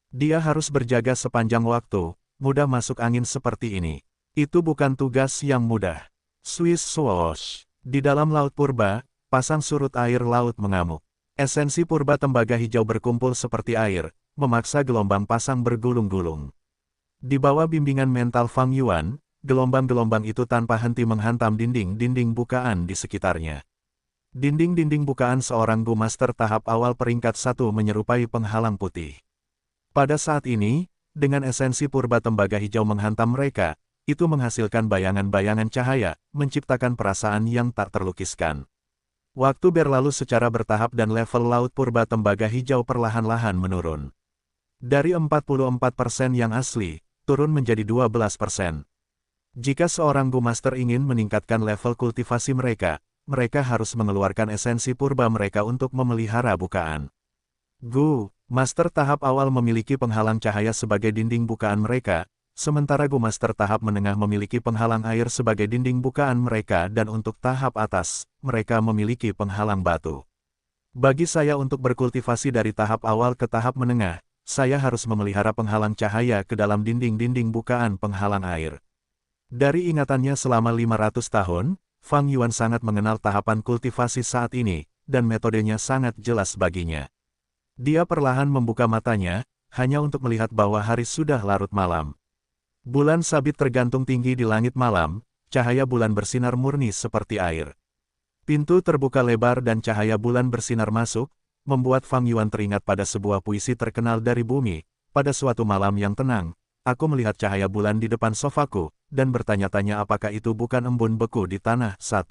Dia harus berjaga sepanjang waktu, mudah masuk angin seperti ini. Itu bukan tugas yang mudah. Swiss swoosh. Di dalam laut purba, pasang surut air laut mengamuk. Esensi purba tembaga hijau berkumpul seperti air, memaksa gelombang pasang bergulung-gulung. Di bawah bimbingan mental Fang Yuan, gelombang-gelombang itu tanpa henti menghantam dinding-dinding bukaan di sekitarnya. Dinding-dinding bukaan seorang Gu Master tahap awal peringkat 1 menyerupai penghalang putih. Pada saat ini, dengan esensi purba tembaga hijau menghantam mereka, itu menghasilkan bayangan-bayangan cahaya, menciptakan perasaan yang tak terlukiskan. Waktu berlalu secara bertahap dan level laut purba tembaga hijau perlahan-lahan menurun. Dari 44% yang asli, turun menjadi 12%. Jika seorang Gu Master ingin meningkatkan level kultivasi mereka, mereka harus mengeluarkan esensi purba mereka untuk memelihara bukaan. Gu Master tahap awal memiliki penghalang cahaya sebagai dinding bukaan mereka, sementara Gu Master tahap menengah memiliki penghalang air sebagai dinding bukaan mereka dan untuk tahap atas, mereka memiliki penghalang batu. Bagi saya untuk berkultivasi dari tahap awal ke tahap menengah, saya harus memelihara penghalang cahaya ke dalam dinding-dinding bukaan penghalang air. Dari ingatannya selama 500 tahun, Fang Yuan sangat mengenal tahapan kultivasi saat ini, dan metodenya sangat jelas baginya. Dia perlahan membuka matanya, hanya untuk melihat bahwa hari sudah larut malam. Bulan sabit tergantung tinggi di langit malam, cahaya bulan bersinar murni seperti air. Pintu terbuka lebar dan cahaya bulan bersinar masuk, membuat Fang Yuan teringat pada sebuah puisi terkenal dari bumi. Pada suatu malam yang tenang, aku melihat cahaya bulan di depan sofaku, dan bertanya-tanya apakah itu bukan embun beku di tanah. 1.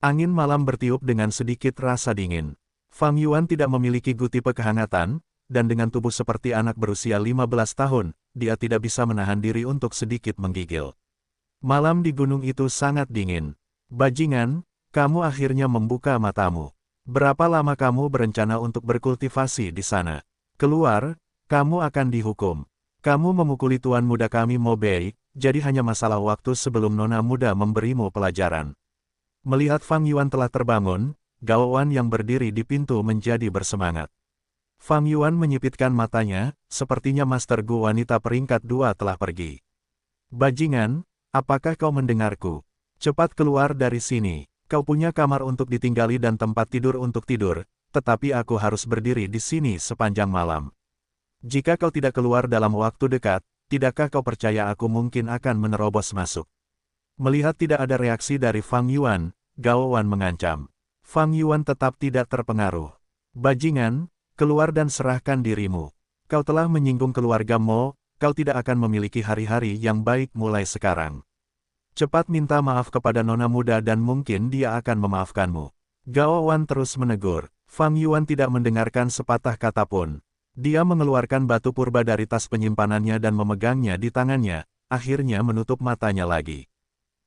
Angin malam bertiup dengan sedikit rasa dingin. Fang Yuan tidak memiliki gu tipe kehangatan, dan dengan tubuh seperti anak berusia 15 tahun, dia tidak bisa menahan diri untuk sedikit menggigil. Malam di gunung itu sangat dingin. Bajingan, kamu akhirnya membuka matamu. Berapa lama kamu berencana untuk berkultivasi di sana? Keluar, kamu akan dihukum. Kamu memukuli tuan muda kami Mo Bei, jadi hanya masalah waktu sebelum nona muda memberimu pelajaran. Melihat Fang Yuan telah terbangun, Gao Wan yang berdiri di pintu menjadi bersemangat. Fang Yuan menyipitkan matanya, sepertinya Master Gu wanita peringkat 2 telah pergi. Bajingan, apakah kau mendengarku? Cepat keluar dari sini. Kau punya kamar untuk ditinggali dan tempat tidur untuk tidur, tetapi aku harus berdiri di sini sepanjang malam. Jika kau tidak keluar dalam waktu dekat, tidakkah kau percaya aku mungkin akan menerobos masuk? Melihat tidak ada reaksi dari Fang Yuan, Gao Wan mengancam. Fang Yuan tetap tidak terpengaruh. Bajingan, keluar dan serahkan dirimu. Kau telah menyinggung keluarga Mo, kau tidak akan memiliki hari-hari yang baik mulai sekarang. Cepat minta maaf kepada nona muda dan mungkin dia akan memaafkanmu. Gao Wan terus menegur. Fang Yuan tidak mendengarkan sepatah kata pun. Dia mengeluarkan batu purba dari tas penyimpanannya dan memegangnya di tangannya, akhirnya menutup matanya lagi.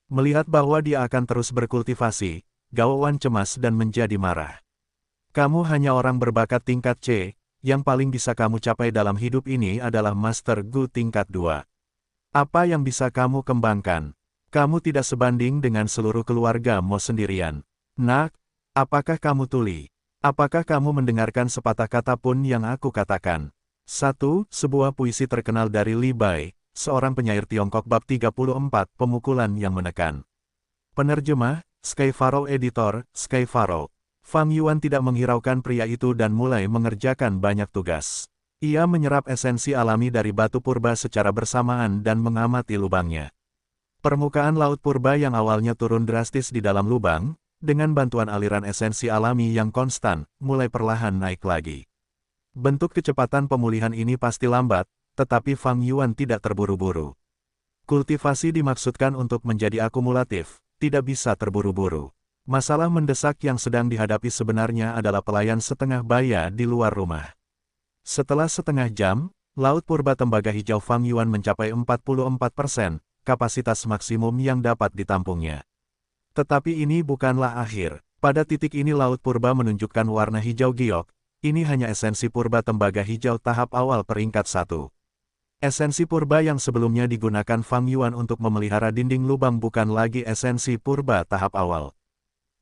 Melihat bahwa dia akan terus berkultivasi, Gao Wan cemas dan menjadi marah. Kamu hanya orang berbakat tingkat C, yang paling bisa kamu capai dalam hidup ini adalah Master Gu tingkat 2. Apa yang bisa kamu kembangkan? Kamu tidak sebanding dengan seluruh keluarga Mo sendirian. Nak, apakah kamu tuli? Apakah kamu mendengarkan sepatah kata pun yang aku katakan? 1. Sebuah puisi terkenal dari Li Bai, seorang penyair Tiongkok bab 34, pemukulan yang menekan. Penerjemah, Sky Pharaoh Editor, Sky Pharaoh. Fang Yuan tidak menghiraukan pria itu dan mulai mengerjakan banyak tugas. Ia menyerap esensi alami dari batu purba secara bersamaan dan mengamati lubangnya. Permukaan laut purba yang awalnya turun drastis di dalam lubang, dengan bantuan aliran esensi alami yang konstan, mulai perlahan naik lagi. Bentuk kecepatan pemulihan ini pasti lambat, tetapi Fang Yuan tidak terburu-buru. Kultivasi dimaksudkan untuk menjadi akumulatif, tidak bisa terburu-buru. Masalah mendesak yang sedang dihadapi sebenarnya adalah pelayan setengah baya di luar rumah. Setelah setengah jam, laut purba tembaga hijau Fang Yuan mencapai 44%, kapasitas maksimum yang dapat ditampungnya. Tetapi ini bukanlah akhir. Pada titik ini laut purba menunjukkan warna hijau giok. Ini hanya esensi purba tembaga hijau tahap awal peringkat 1. Esensi purba yang sebelumnya digunakan Fang Yuan untuk memelihara dinding lubang bukan lagi esensi purba tahap awal.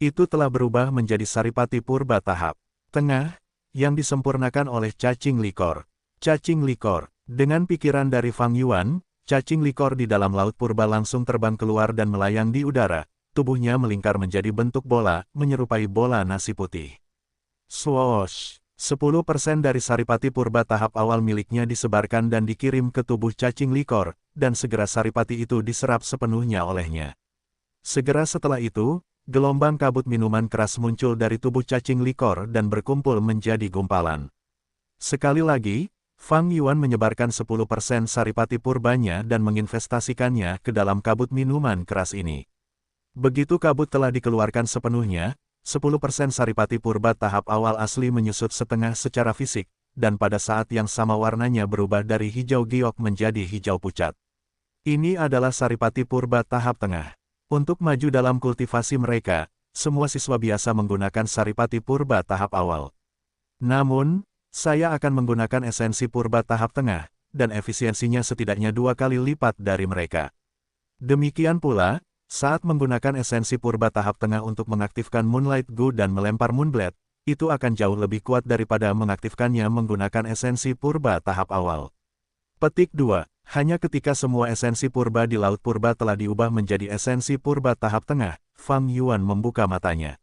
Itu telah berubah menjadi saripati purba tahap tengah, yang disempurnakan oleh cacing likor. Cacing likor. Dengan pikiran dari Fang Yuan, cacing likor di dalam laut purba langsung terbang keluar dan melayang di udara. Tubuhnya melingkar menjadi bentuk bola, menyerupai bola nasi putih. Swoosh! 10% dari saripati purba tahap awal miliknya disebarkan dan dikirim ke tubuh cacing likor, dan segera saripati itu diserap sepenuhnya olehnya. Segera setelah itu, gelombang kabut minuman keras muncul dari tubuh cacing likor dan berkumpul menjadi gumpalan. Sekali lagi, Fang Yuan menyebarkan 10% saripati purbanya dan menginvestasikannya ke dalam kabut minuman keras ini. Begitu kabut telah dikeluarkan sepenuhnya, 10% saripati purba tahap awal asli menyusut setengah secara fisik, dan pada saat yang sama warnanya berubah dari hijau giok menjadi hijau pucat. Ini adalah saripati purba tahap tengah. Untuk maju dalam kultivasi mereka, semua siswa biasa menggunakan saripati purba tahap awal. Namun, saya akan menggunakan esensi purba tahap tengah, dan efisiensinya setidaknya 2 kali lipat dari mereka. Demikian pula, saat menggunakan esensi purba tahap tengah untuk mengaktifkan Moonlight Gu dan melempar Moonblade, itu akan jauh lebih kuat daripada mengaktifkannya menggunakan esensi purba tahap awal. Petik 2. Hanya ketika semua esensi purba di laut purba telah diubah menjadi esensi purba tahap tengah, Fang Yuan membuka matanya.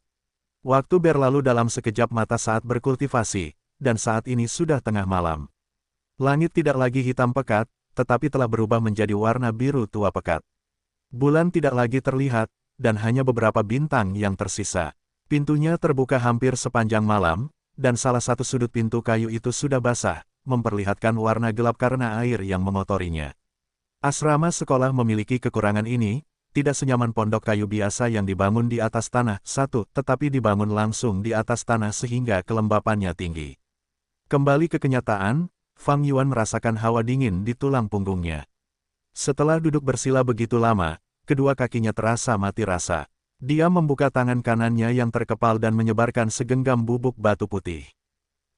Waktu berlalu dalam sekejap mata saat berkultivasi, dan saat ini sudah tengah malam. Langit tidak lagi hitam pekat, tetapi telah berubah menjadi warna biru tua pekat. Bulan tidak lagi terlihat, dan hanya beberapa bintang yang tersisa. Pintunya terbuka hampir sepanjang malam, dan salah satu sudut pintu kayu itu sudah basah, memperlihatkan warna gelap karena air yang mengotorinya. Asrama sekolah memiliki kekurangan ini, tidak senyaman pondok kayu biasa yang dibangun di atas tanah, tetapi dibangun langsung di atas tanah sehingga kelembapannya tinggi. Kembali ke kenyataan, Fang Yuan merasakan hawa dingin di tulang punggungnya. Setelah duduk bersila begitu lama, kedua kakinya terasa mati rasa. Dia membuka tangan kanannya yang terkepal dan menyebarkan segenggam bubuk batu putih.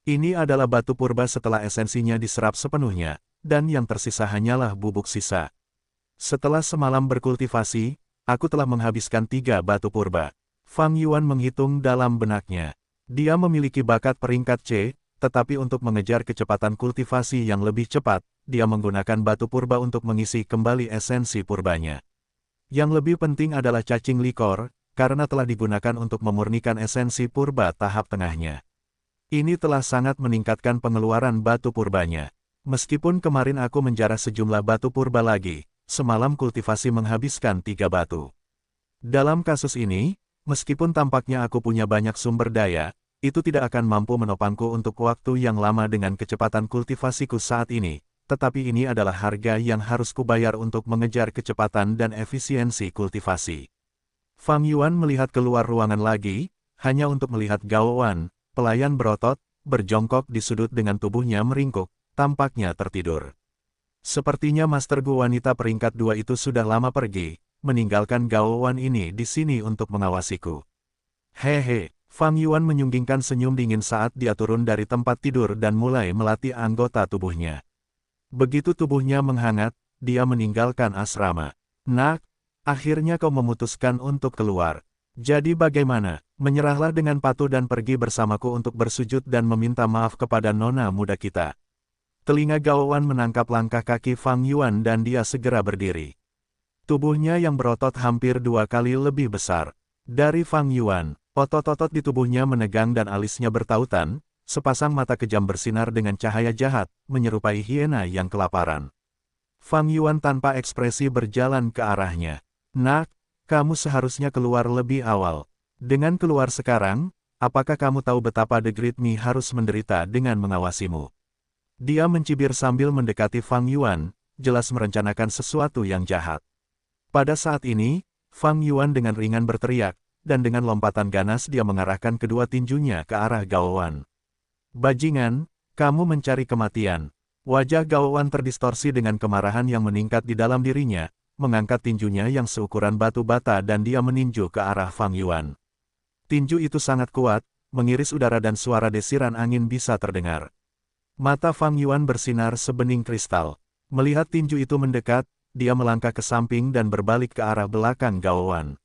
Ini adalah batu purba setelah esensinya diserap sepenuhnya, dan yang tersisa hanyalah bubuk sisa. Setelah semalam berkultivasi, aku telah menghabiskan 3 batu purba. Fang Yuan menghitung dalam benaknya. Dia memiliki bakat peringkat C, tetapi untuk mengejar kecepatan kultivasi yang lebih cepat, dia menggunakan batu purba untuk mengisi kembali esensi purbanya. Yang lebih penting adalah cacing likor, karena telah digunakan untuk memurnikan esensi purba tahap tengahnya. Ini telah sangat meningkatkan pengeluaran batu purbanya. Meskipun kemarin aku menjarah sejumlah batu purba lagi, semalam kultivasi menghabiskan 3 batu. Dalam kasus ini, meskipun tampaknya aku punya banyak sumber daya, itu tidak akan mampu menopangku untuk waktu yang lama dengan kecepatan kultivasiku saat ini, tetapi ini adalah harga yang harus kubayar untuk mengejar kecepatan dan efisiensi kultivasi. Fang Yuan melihat keluar ruangan lagi, hanya untuk melihat Gao Wan, pelayan berotot, berjongkok di sudut dengan tubuhnya meringkuk, tampaknya tertidur. Sepertinya Master Gu wanita peringkat 2 itu sudah lama pergi, meninggalkan Gao Wan ini di sini untuk mengawasiku. Hehe, Fang Yuan menyunggingkan senyum dingin saat dia turun dari tempat tidur dan mulai melatih anggota tubuhnya. Begitu tubuhnya menghangat, dia meninggalkan asrama. Nak, akhirnya kau memutuskan untuk keluar. Jadi bagaimana? Menyerahlah dengan patuh dan pergi bersamaku untuk bersujud dan meminta maaf kepada nona muda kita. Telinga Gao Wan menangkap langkah kaki Fang Yuan dan dia segera berdiri. Tubuhnya yang berotot hampir 2 kali lebih besar dari Fang Yuan. Otot-otot di tubuhnya menegang dan alisnya bertautan, sepasang mata kejam bersinar dengan cahaya jahat, menyerupai hiena yang kelaparan. Fang Yuan tanpa ekspresi berjalan ke arahnya. Nak, kamu seharusnya keluar lebih awal. Dengan keluar sekarang, apakah kamu tahu betapa The Great Mi harus menderita dengan mengawasimu? Dia mencibir sambil mendekati Fang Yuan, jelas merencanakan sesuatu yang jahat. Pada saat ini, Fang Yuan dengan ringan berteriak, dan dengan lompatan ganas dia mengarahkan kedua tinjunya ke arah Gao Wan. Bajingan, kamu mencari kematian. Wajah Gao Wan terdistorsi dengan kemarahan yang meningkat di dalam dirinya, mengangkat tinjunya yang seukuran batu bata dan dia meninju ke arah Fang Yuan. Tinju itu sangat kuat, mengiris udara dan suara desiran angin bisa terdengar. Mata Fang Yuan bersinar sebening kristal. Melihat tinju itu mendekat, dia melangkah ke samping dan berbalik ke arah belakang Gao Wan.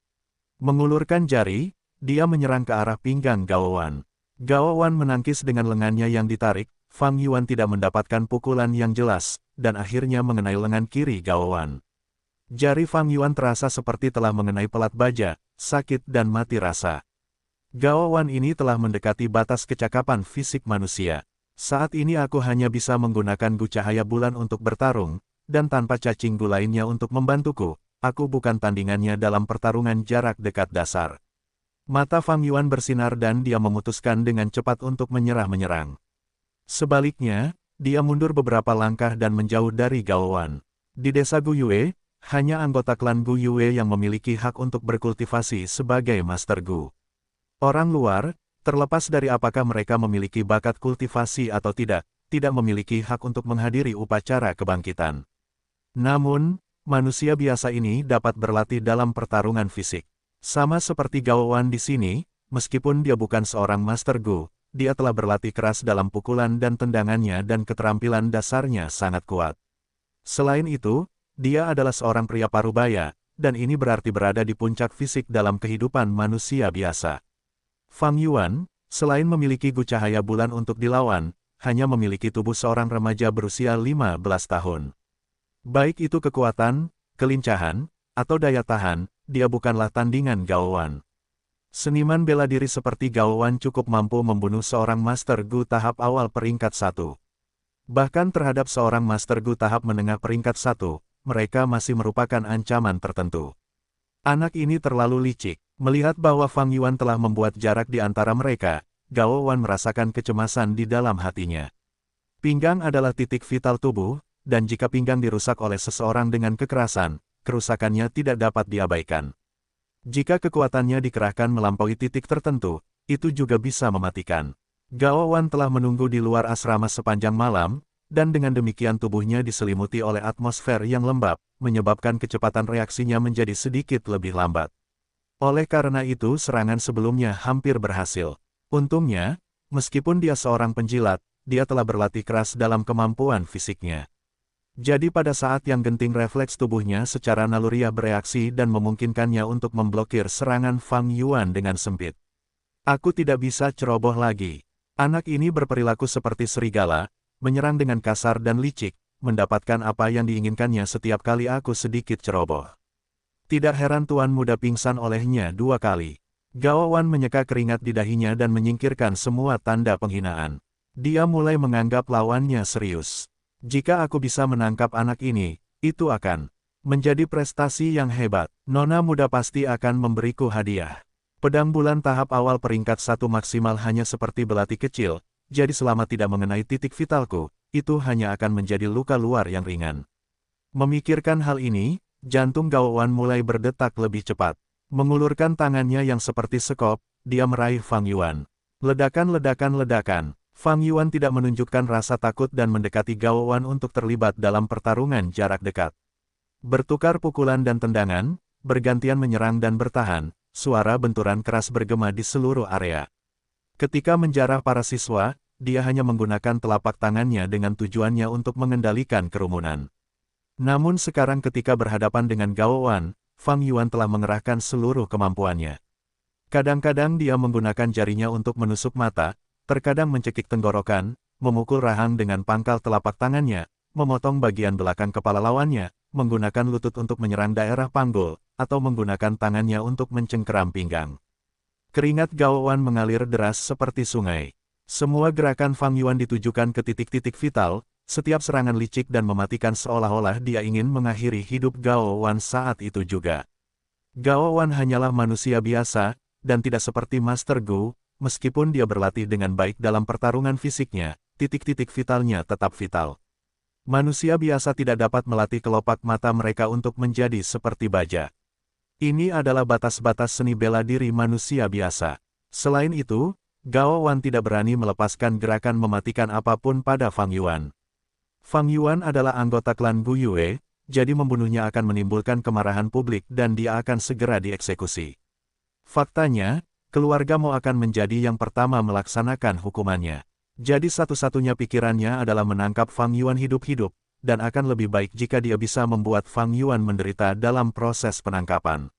Mengulurkan jari, dia menyerang ke arah pinggang Gao Wan. Gao Wan menangkis dengan lengannya yang ditarik, Fang Yuan tidak mendapatkan pukulan yang jelas, dan akhirnya mengenai lengan kiri Gao Wan. Jari Fang Yuan terasa seperti telah mengenai pelat baja, sakit dan mati rasa. Gao Wan ini telah mendekati batas kecakapan fisik manusia. Saat ini aku hanya bisa menggunakan gu cahaya bulan untuk bertarung, dan tanpa cacing gu lainnya untuk membantuku. Aku bukan tandingannya dalam pertarungan jarak dekat dasar. Mata Fang Yuan bersinar dan dia memutuskan dengan cepat untuk menyerang. Sebaliknya, dia mundur beberapa langkah dan menjauh dari Gao Wan. Di desa Gu Yue, hanya anggota klan Gu Yue yang memiliki hak untuk berkultivasi sebagai Master Gu. Orang luar, terlepas dari apakah mereka memiliki bakat kultivasi atau tidak memiliki hak untuk menghadiri upacara kebangkitan. Namun, manusia biasa ini dapat berlatih dalam pertarungan fisik. Sama seperti Gao Wan di sini, meskipun dia bukan seorang Master Gu, dia telah berlatih keras dalam pukulan dan tendangannya dan keterampilan dasarnya sangat kuat. Selain itu, dia adalah seorang pria parubaya, dan ini berarti berada di puncak fisik dalam kehidupan manusia biasa. Fang Yuan, selain memiliki gu cahaya bulan untuk dilawan, hanya memiliki tubuh seorang remaja berusia 15 tahun. Baik itu kekuatan, kelincahan, atau daya tahan, dia bukanlah tandingan Gao Wan. Seniman bela diri seperti Gao Wan cukup mampu membunuh seorang Master Gu tahap awal peringkat 1. Bahkan terhadap seorang Master Gu tahap menengah peringkat 1, mereka masih merupakan ancaman tertentu. Anak ini terlalu licik. Melihat bahwa Fang Yuan telah membuat jarak di antara mereka, Gao Wan merasakan kecemasan di dalam hatinya. Pinggang adalah titik vital tubuh, dan jika pinggang dirusak oleh seseorang dengan kekerasan, kerusakannya tidak dapat diabaikan. Jika kekuatannya dikerahkan melampaui titik tertentu, itu juga bisa mematikan. Gao Wan telah menunggu di luar asrama sepanjang malam, dan dengan demikian tubuhnya diselimuti oleh atmosfer yang lembab, menyebabkan kecepatan reaksinya menjadi sedikit lebih lambat. Oleh karena itu serangan sebelumnya hampir berhasil. Untungnya, meskipun dia seorang penjilat, dia telah berlatih keras dalam kemampuan fisiknya. Jadi pada saat yang genting refleks tubuhnya secara naluriah bereaksi dan memungkinkannya untuk memblokir serangan Fang Yuan dengan sempit. Aku tidak bisa ceroboh lagi. Anak ini berperilaku seperti serigala, menyerang dengan kasar dan licik, mendapatkan apa yang diinginkannya setiap kali aku sedikit ceroboh. Tidak heran tuan muda pingsan olehnya 2 kali. Gao Wan menyeka keringat di dahinya dan menyingkirkan semua tanda penghinaan. Dia mulai menganggap lawannya serius. Jika aku bisa menangkap anak ini, itu akan menjadi prestasi yang hebat. Nona muda pasti akan memberiku hadiah. Pedang bulan tahap awal peringkat 1 maksimal hanya seperti belati kecil, jadi selama tidak mengenai titik vitalku, itu hanya akan menjadi luka luar yang ringan. Memikirkan hal ini, jantung Gao Wan mulai berdetak lebih cepat. Mengulurkan tangannya yang seperti sekop, dia meraih Fang Yuan. Ledakan. Fang Yuan tidak menunjukkan rasa takut dan mendekati Gao Wan untuk terlibat dalam pertarungan jarak dekat. Bertukar pukulan dan tendangan, bergantian menyerang dan bertahan, suara benturan keras bergema di seluruh area. Ketika menjarah para siswa, dia hanya menggunakan telapak tangannya dengan tujuannya untuk mengendalikan kerumunan. Namun sekarang ketika berhadapan dengan Gao Wan, Fang Yuan telah mengerahkan seluruh kemampuannya. Kadang-kadang dia menggunakan jarinya untuk menusuk mata, terkadang mencekik tenggorokan, memukul rahang dengan pangkal telapak tangannya, memotong bagian belakang kepala lawannya, menggunakan lutut untuk menyerang daerah panggul, atau menggunakan tangannya untuk mencengkeram pinggang. Keringat Gao Wan mengalir deras seperti sungai. Semua gerakan Fang Yuan ditujukan ke titik-titik vital, setiap serangan licik dan mematikan seolah-olah dia ingin mengakhiri hidup Gao Wan saat itu juga. Gao Wan hanyalah manusia biasa, dan tidak seperti Master Gu, meskipun dia berlatih dengan baik dalam pertarungan fisiknya, titik-titik vitalnya tetap vital. Manusia biasa tidak dapat melatih kelopak mata mereka untuk menjadi seperti baja. Ini adalah batas-batas seni bela diri manusia biasa. Selain itu, Gao Wan tidak berani melepaskan gerakan mematikan apapun pada Fang Yuan. Fang Yuan adalah anggota klan Gu Yue, jadi membunuhnya akan menimbulkan kemarahan publik dan dia akan segera dieksekusi. Faktanya, keluarga Mo akan menjadi yang pertama melaksanakan hukumannya. Jadi satu-satunya pikirannya adalah menangkap Fang Yuan hidup-hidup, dan akan lebih baik jika dia bisa membuat Fang Yuan menderita dalam proses penangkapan.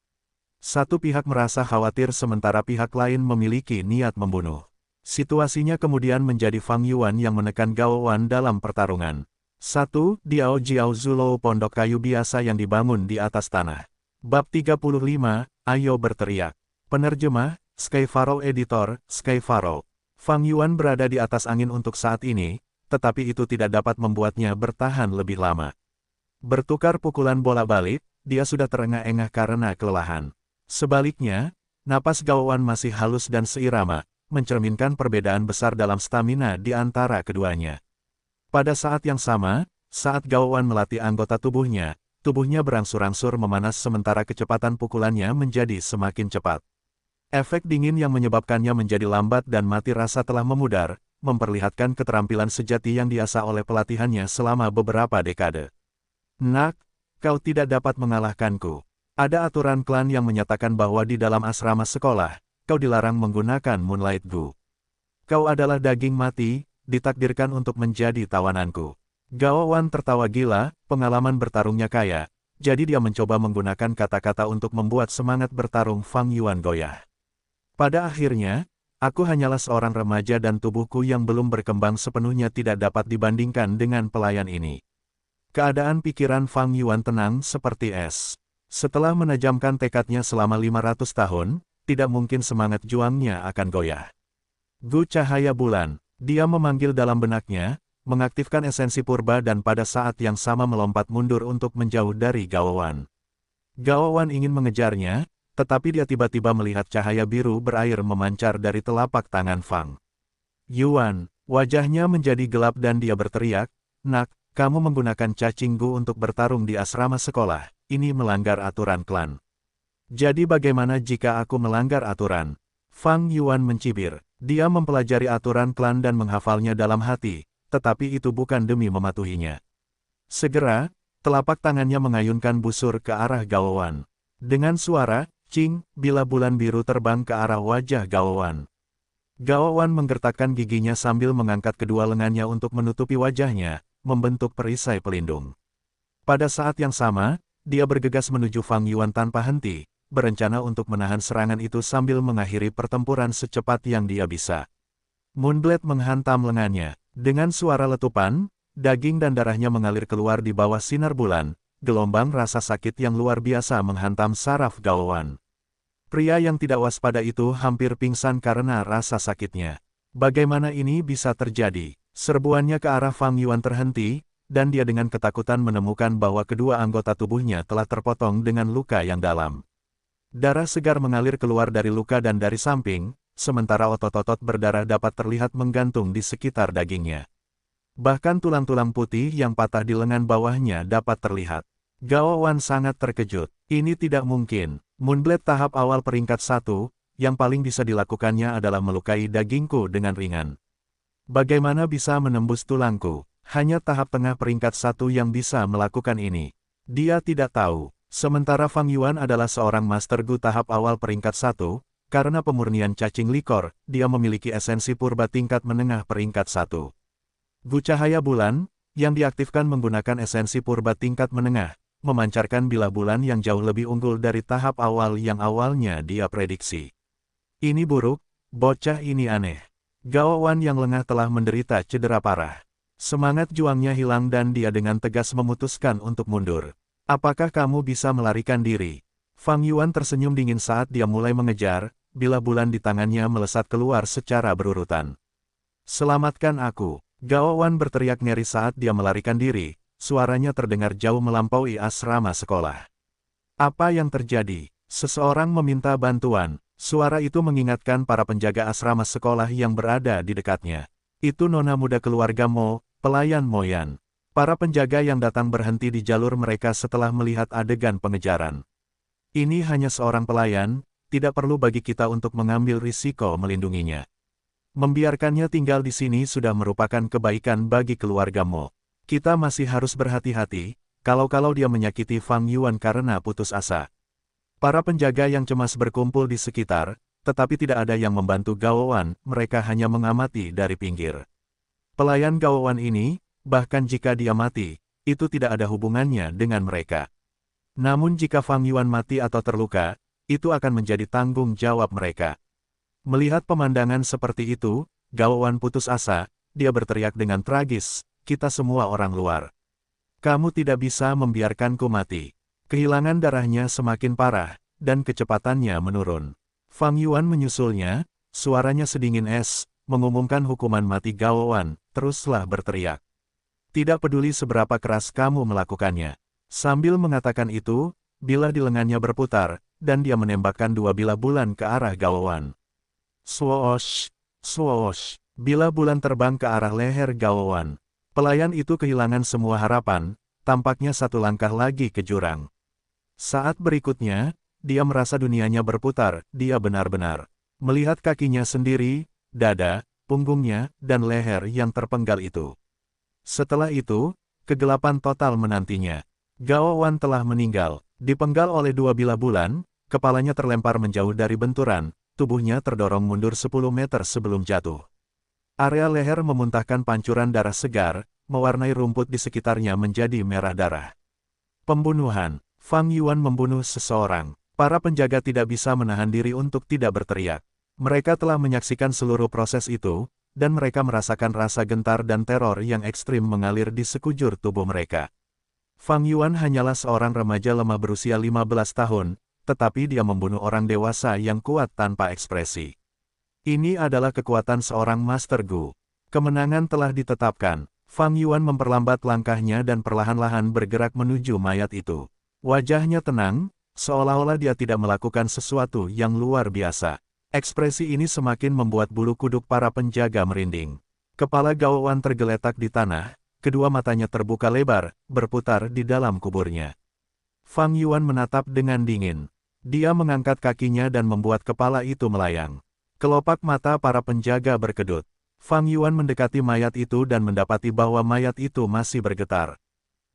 Satu pihak merasa khawatir sementara pihak lain memiliki niat membunuh. Situasinya kemudian menjadi Fang Yuan yang menekan Gao Wan dalam pertarungan. 1. Diao Jiao Zulo pondok kayu biasa yang dibangun di atas tanah. Bab 35, Ayo berteriak. Penerjemah, Sky Pharaoh Editor, Sky Pharaoh. Fang Yuan berada di atas angin untuk saat ini, tetapi itu tidak dapat membuatnya bertahan lebih lama. Bertukar pukulan bola balik, dia sudah terengah-engah karena kelelahan. Sebaliknya, napas Gao Wan masih halus dan seirama, mencerminkan perbedaan besar dalam stamina di antara keduanya. Pada saat yang sama, saat Gao Wan melatih anggota tubuhnya berangsur-angsur memanas sementara kecepatan pukulannya menjadi semakin cepat. Efek dingin yang menyebabkannya menjadi lambat dan mati rasa telah memudar, memperlihatkan keterampilan sejati yang diasah oleh pelatihannya selama beberapa dekade. Nak, kau tidak dapat mengalahkanku. Ada aturan klan yang menyatakan bahwa di dalam asrama sekolah, kau dilarang menggunakan Moonlight Gu. Kau adalah daging mati, ditakdirkan untuk menjadi tawananku. Gao Wan tertawa gila, pengalaman bertarungnya kaya, jadi dia mencoba menggunakan kata-kata untuk membuat semangat bertarung Fang Yuan goyah. Pada akhirnya, aku hanyalah seorang remaja dan tubuhku yang belum berkembang sepenuhnya tidak dapat dibandingkan dengan pelayan ini. Keadaan pikiran Fang Yuan tenang seperti es. Setelah menajamkan tekadnya selama 500 tahun, tidak mungkin semangat juangnya akan goyah. Gu cahaya bulan, dia memanggil dalam benaknya, mengaktifkan esensi purba dan pada saat yang sama melompat mundur untuk menjauh dari Gao Wan. Gao Wan ingin mengejarnya, tetapi dia tiba-tiba melihat cahaya biru berair memancar dari telapak tangan Fang Yuan. Wajahnya menjadi gelap dan dia berteriak, "Nak, kamu menggunakan cacing Gu untuk bertarung di asrama sekolah. Ini melanggar aturan klan. Jadi bagaimana jika aku melanggar aturan?" Fang Yuan mencibir. Dia mempelajari aturan klan dan menghafalnya dalam hati, tetapi itu bukan demi mematuhinya. Segera, telapak tangannya mengayunkan busur ke arah Gao Wan. Dengan suara, cing, bila bulan biru terbang ke arah wajah Gao Wan. Gao Wan menggertakkan giginya sambil mengangkat kedua lengannya untuk menutupi wajahnya, membentuk perisai pelindung. Pada saat yang sama, dia bergegas menuju Fang Yuan tanpa henti, berencana untuk menahan serangan itu sambil mengakhiri pertempuran secepat yang dia bisa. Moonblade menghantam lengannya. Dengan suara letupan, daging dan darahnya mengalir keluar di bawah sinar bulan, gelombang rasa sakit yang luar biasa menghantam saraf Gao Wan. Pria yang tidak waspada itu hampir pingsan karena rasa sakitnya. Bagaimana ini bisa terjadi? Serbuannya ke arah Fang Yuan terhenti, dan dia dengan ketakutan menemukan bahwa kedua anggota tubuhnya telah terpotong dengan luka yang dalam. Darah segar mengalir keluar dari luka dan dari samping, sementara otot-otot berdarah dapat terlihat menggantung di sekitar dagingnya. Bahkan tulang-tulang putih yang patah di lengan bawahnya dapat terlihat. Gao Wan sangat terkejut. Ini tidak mungkin. Moonblade tahap awal peringkat 1, yang paling bisa dilakukannya adalah melukai dagingku dengan ringan. Bagaimana bisa menembus tulangku? Hanya tahap tengah peringkat 1 yang bisa melakukan ini. Dia tidak tahu. Sementara Fang Yuan adalah seorang Master Gu tahap awal peringkat 1, karena pemurnian cacing likor, dia memiliki esensi purba tingkat menengah peringkat 1. Gu cahaya bulan, yang diaktifkan menggunakan esensi purba tingkat menengah, memancarkan bilah bulan yang jauh lebih unggul dari tahap awal yang awalnya dia prediksi. Ini buruk, bocah ini aneh. Gao Wan yang lengah telah menderita cedera parah. Semangat juangnya hilang dan dia dengan tegas memutuskan untuk mundur. Apakah kamu bisa melarikan diri? Fang Yuan tersenyum dingin saat dia mulai mengejar, bila bulan di tangannya melesat keluar secara berurutan. "Selamatkan aku!" Gao Wan berteriak nyaris saat dia melarikan diri, suaranya terdengar jauh melampaui asrama sekolah. "Apa yang terjadi?" Seseorang meminta bantuan. Suara itu mengingatkan para penjaga asrama sekolah yang berada di dekatnya. Itu nona muda keluarga Mo, pelayan Moyan. Para penjaga yang datang berhenti di jalur mereka setelah melihat adegan pengejaran. "Ini hanya seorang pelayan, tidak perlu bagi kita untuk mengambil risiko melindunginya. Membiarkannya tinggal di sini sudah merupakan kebaikan bagi keluarga Mo. Kita masih harus berhati-hati, kalau-kalau dia menyakiti Fang Yuan karena putus asa." Para penjaga yang cemas berkumpul di sekitar, tetapi tidak ada yang membantu Gao Wan, mereka hanya mengamati dari pinggir. Pelayan Gao Wan ini, bahkan jika dia mati, itu tidak ada hubungannya dengan mereka. Namun jika Fang Yuan mati atau terluka, itu akan menjadi tanggung jawab mereka. Melihat pemandangan seperti itu, Gao Wan putus asa, dia berteriak dengan tragis, "Kita semua orang luar. Kamu tidak bisa membiarkanku mati." Kehilangan darahnya semakin parah, dan kecepatannya menurun. Fang Yuan menyusulnya, suaranya sedingin es, mengumumkan hukuman mati Gao Wan, teruslah berteriak. "Tidak peduli seberapa keras kamu melakukannya." Sambil mengatakan itu, bilah di lengannya berputar, dan dia menembakkan 2 bilah bulan ke arah Gao Wan. Swoosh! Swoosh! Bilah bulan terbang ke arah leher Gao Wan. Pelayan itu kehilangan semua harapan, tampaknya satu langkah lagi ke jurang. Saat berikutnya, dia merasa dunianya berputar, dia benar-benar melihat kakinya sendiri, dada, punggungnya, dan leher yang terpenggal itu. Setelah itu, kegelapan total menantinya. Gao Wan telah meninggal, dipenggal oleh 2 bilah bulan, kepalanya terlempar menjauh dari benturan, tubuhnya terdorong mundur 10 meter sebelum jatuh. Area leher memuntahkan pancuran darah segar, mewarnai rumput di sekitarnya menjadi merah darah. Pembunuhan. Fang Yuan membunuh seseorang. Para penjaga tidak bisa menahan diri untuk tidak berteriak. Mereka telah menyaksikan seluruh proses itu, dan mereka merasakan rasa gentar dan teror yang ekstrim mengalir di sekujur tubuh mereka. Fang Yuan hanyalah seorang remaja lemah berusia 15 tahun, tetapi dia membunuh orang dewasa yang kuat tanpa ekspresi. Ini adalah kekuatan seorang Master Gu. Kemenangan telah ditetapkan. Fang Yuan memperlambat langkahnya dan perlahan-lahan bergerak menuju mayat itu. Wajahnya tenang, seolah-olah dia tidak melakukan sesuatu yang luar biasa. Ekspresi ini semakin membuat bulu kuduk para penjaga merinding. Kepala Gao Wan tergeletak di tanah, kedua matanya terbuka lebar, berputar di dalam kuburnya. Fang Yuan menatap dengan dingin. Dia mengangkat kakinya dan membuat kepala itu melayang. Kelopak mata para penjaga berkedut. Fang Yuan mendekati mayat itu dan mendapati bahwa mayat itu masih bergetar.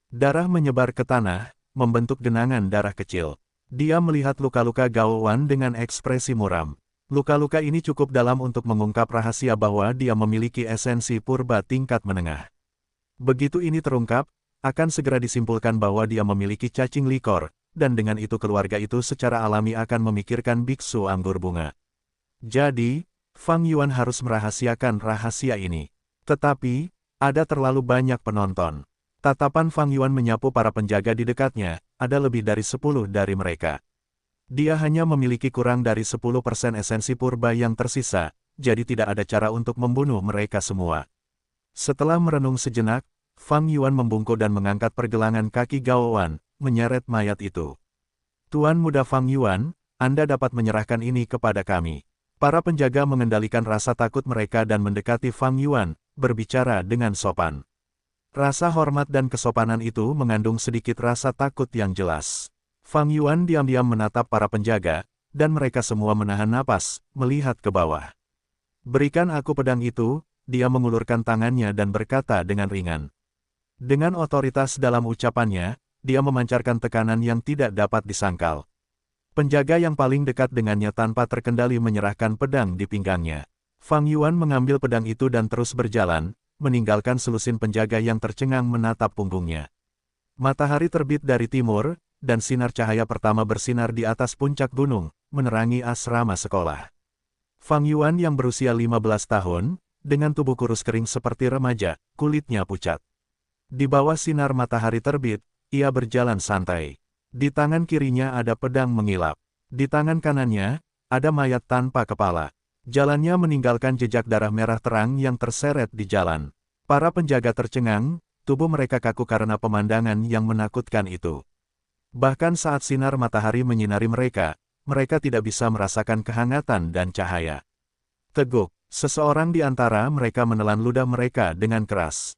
Darah menyebar ke tanah, membentuk genangan darah kecil. Dia melihat luka-luka Gao Wan dengan ekspresi muram. Luka-luka ini cukup dalam untuk mengungkap rahasia bahwa dia memiliki esensi purba tingkat menengah. Begitu ini terungkap, akan segera disimpulkan bahwa dia memiliki cacing likor, dan dengan itu keluarga itu secara alami akan memikirkan biksu anggur bunga. Jadi, Fang Yuan harus merahasiakan rahasia ini. Tetapi, ada terlalu banyak penonton. Tatapan Fang Yuan menyapu para penjaga di dekatnya, ada lebih dari 10 dari mereka. Dia hanya memiliki kurang dari 10% esensi purba yang tersisa, jadi tidak ada cara untuk membunuh mereka semua. Setelah merenung sejenak, Fang Yuan membungkuk dan mengangkat pergelangan kaki Gao Wan, menyeret mayat itu. "Tuan Muda Fang Yuan, Anda dapat menyerahkan ini kepada kami." Para penjaga mengendalikan rasa takut mereka dan mendekati Fang Yuan, berbicara dengan sopan. Rasa hormat dan kesopanan itu mengandung sedikit rasa takut yang jelas. Fang Yuan diam-diam menatap para penjaga, dan mereka semua menahan napas, melihat ke bawah. "Berikan aku pedang itu," dia mengulurkan tangannya dan berkata dengan ringan. Dengan otoritas dalam ucapannya, dia memancarkan tekanan yang tidak dapat disangkal. Penjaga yang paling dekat dengannya tanpa terkendali menyerahkan pedang di pinggangnya. Fang Yuan mengambil pedang itu dan terus berjalan, meninggalkan selusin penjaga yang tercengang menatap punggungnya. Matahari terbit dari timur, dan sinar cahaya pertama bersinar di atas puncak gunung, menerangi asrama sekolah. Fang Yuan yang berusia 15 tahun, dengan tubuh kurus kering seperti remaja, kulitnya pucat. Di bawah sinar matahari terbit, ia berjalan santai. Di tangan kirinya ada pedang mengilap. Di tangan kanannya, ada mayat tanpa kepala. Jalannya meninggalkan jejak darah merah terang yang terseret di jalan. Para penjaga tercengang, tubuh mereka kaku karena pemandangan yang menakutkan itu. Bahkan saat sinar matahari menyinari mereka, mereka tidak bisa merasakan kehangatan dan cahaya. Teguk, seseorang di antara mereka menelan ludah mereka dengan keras.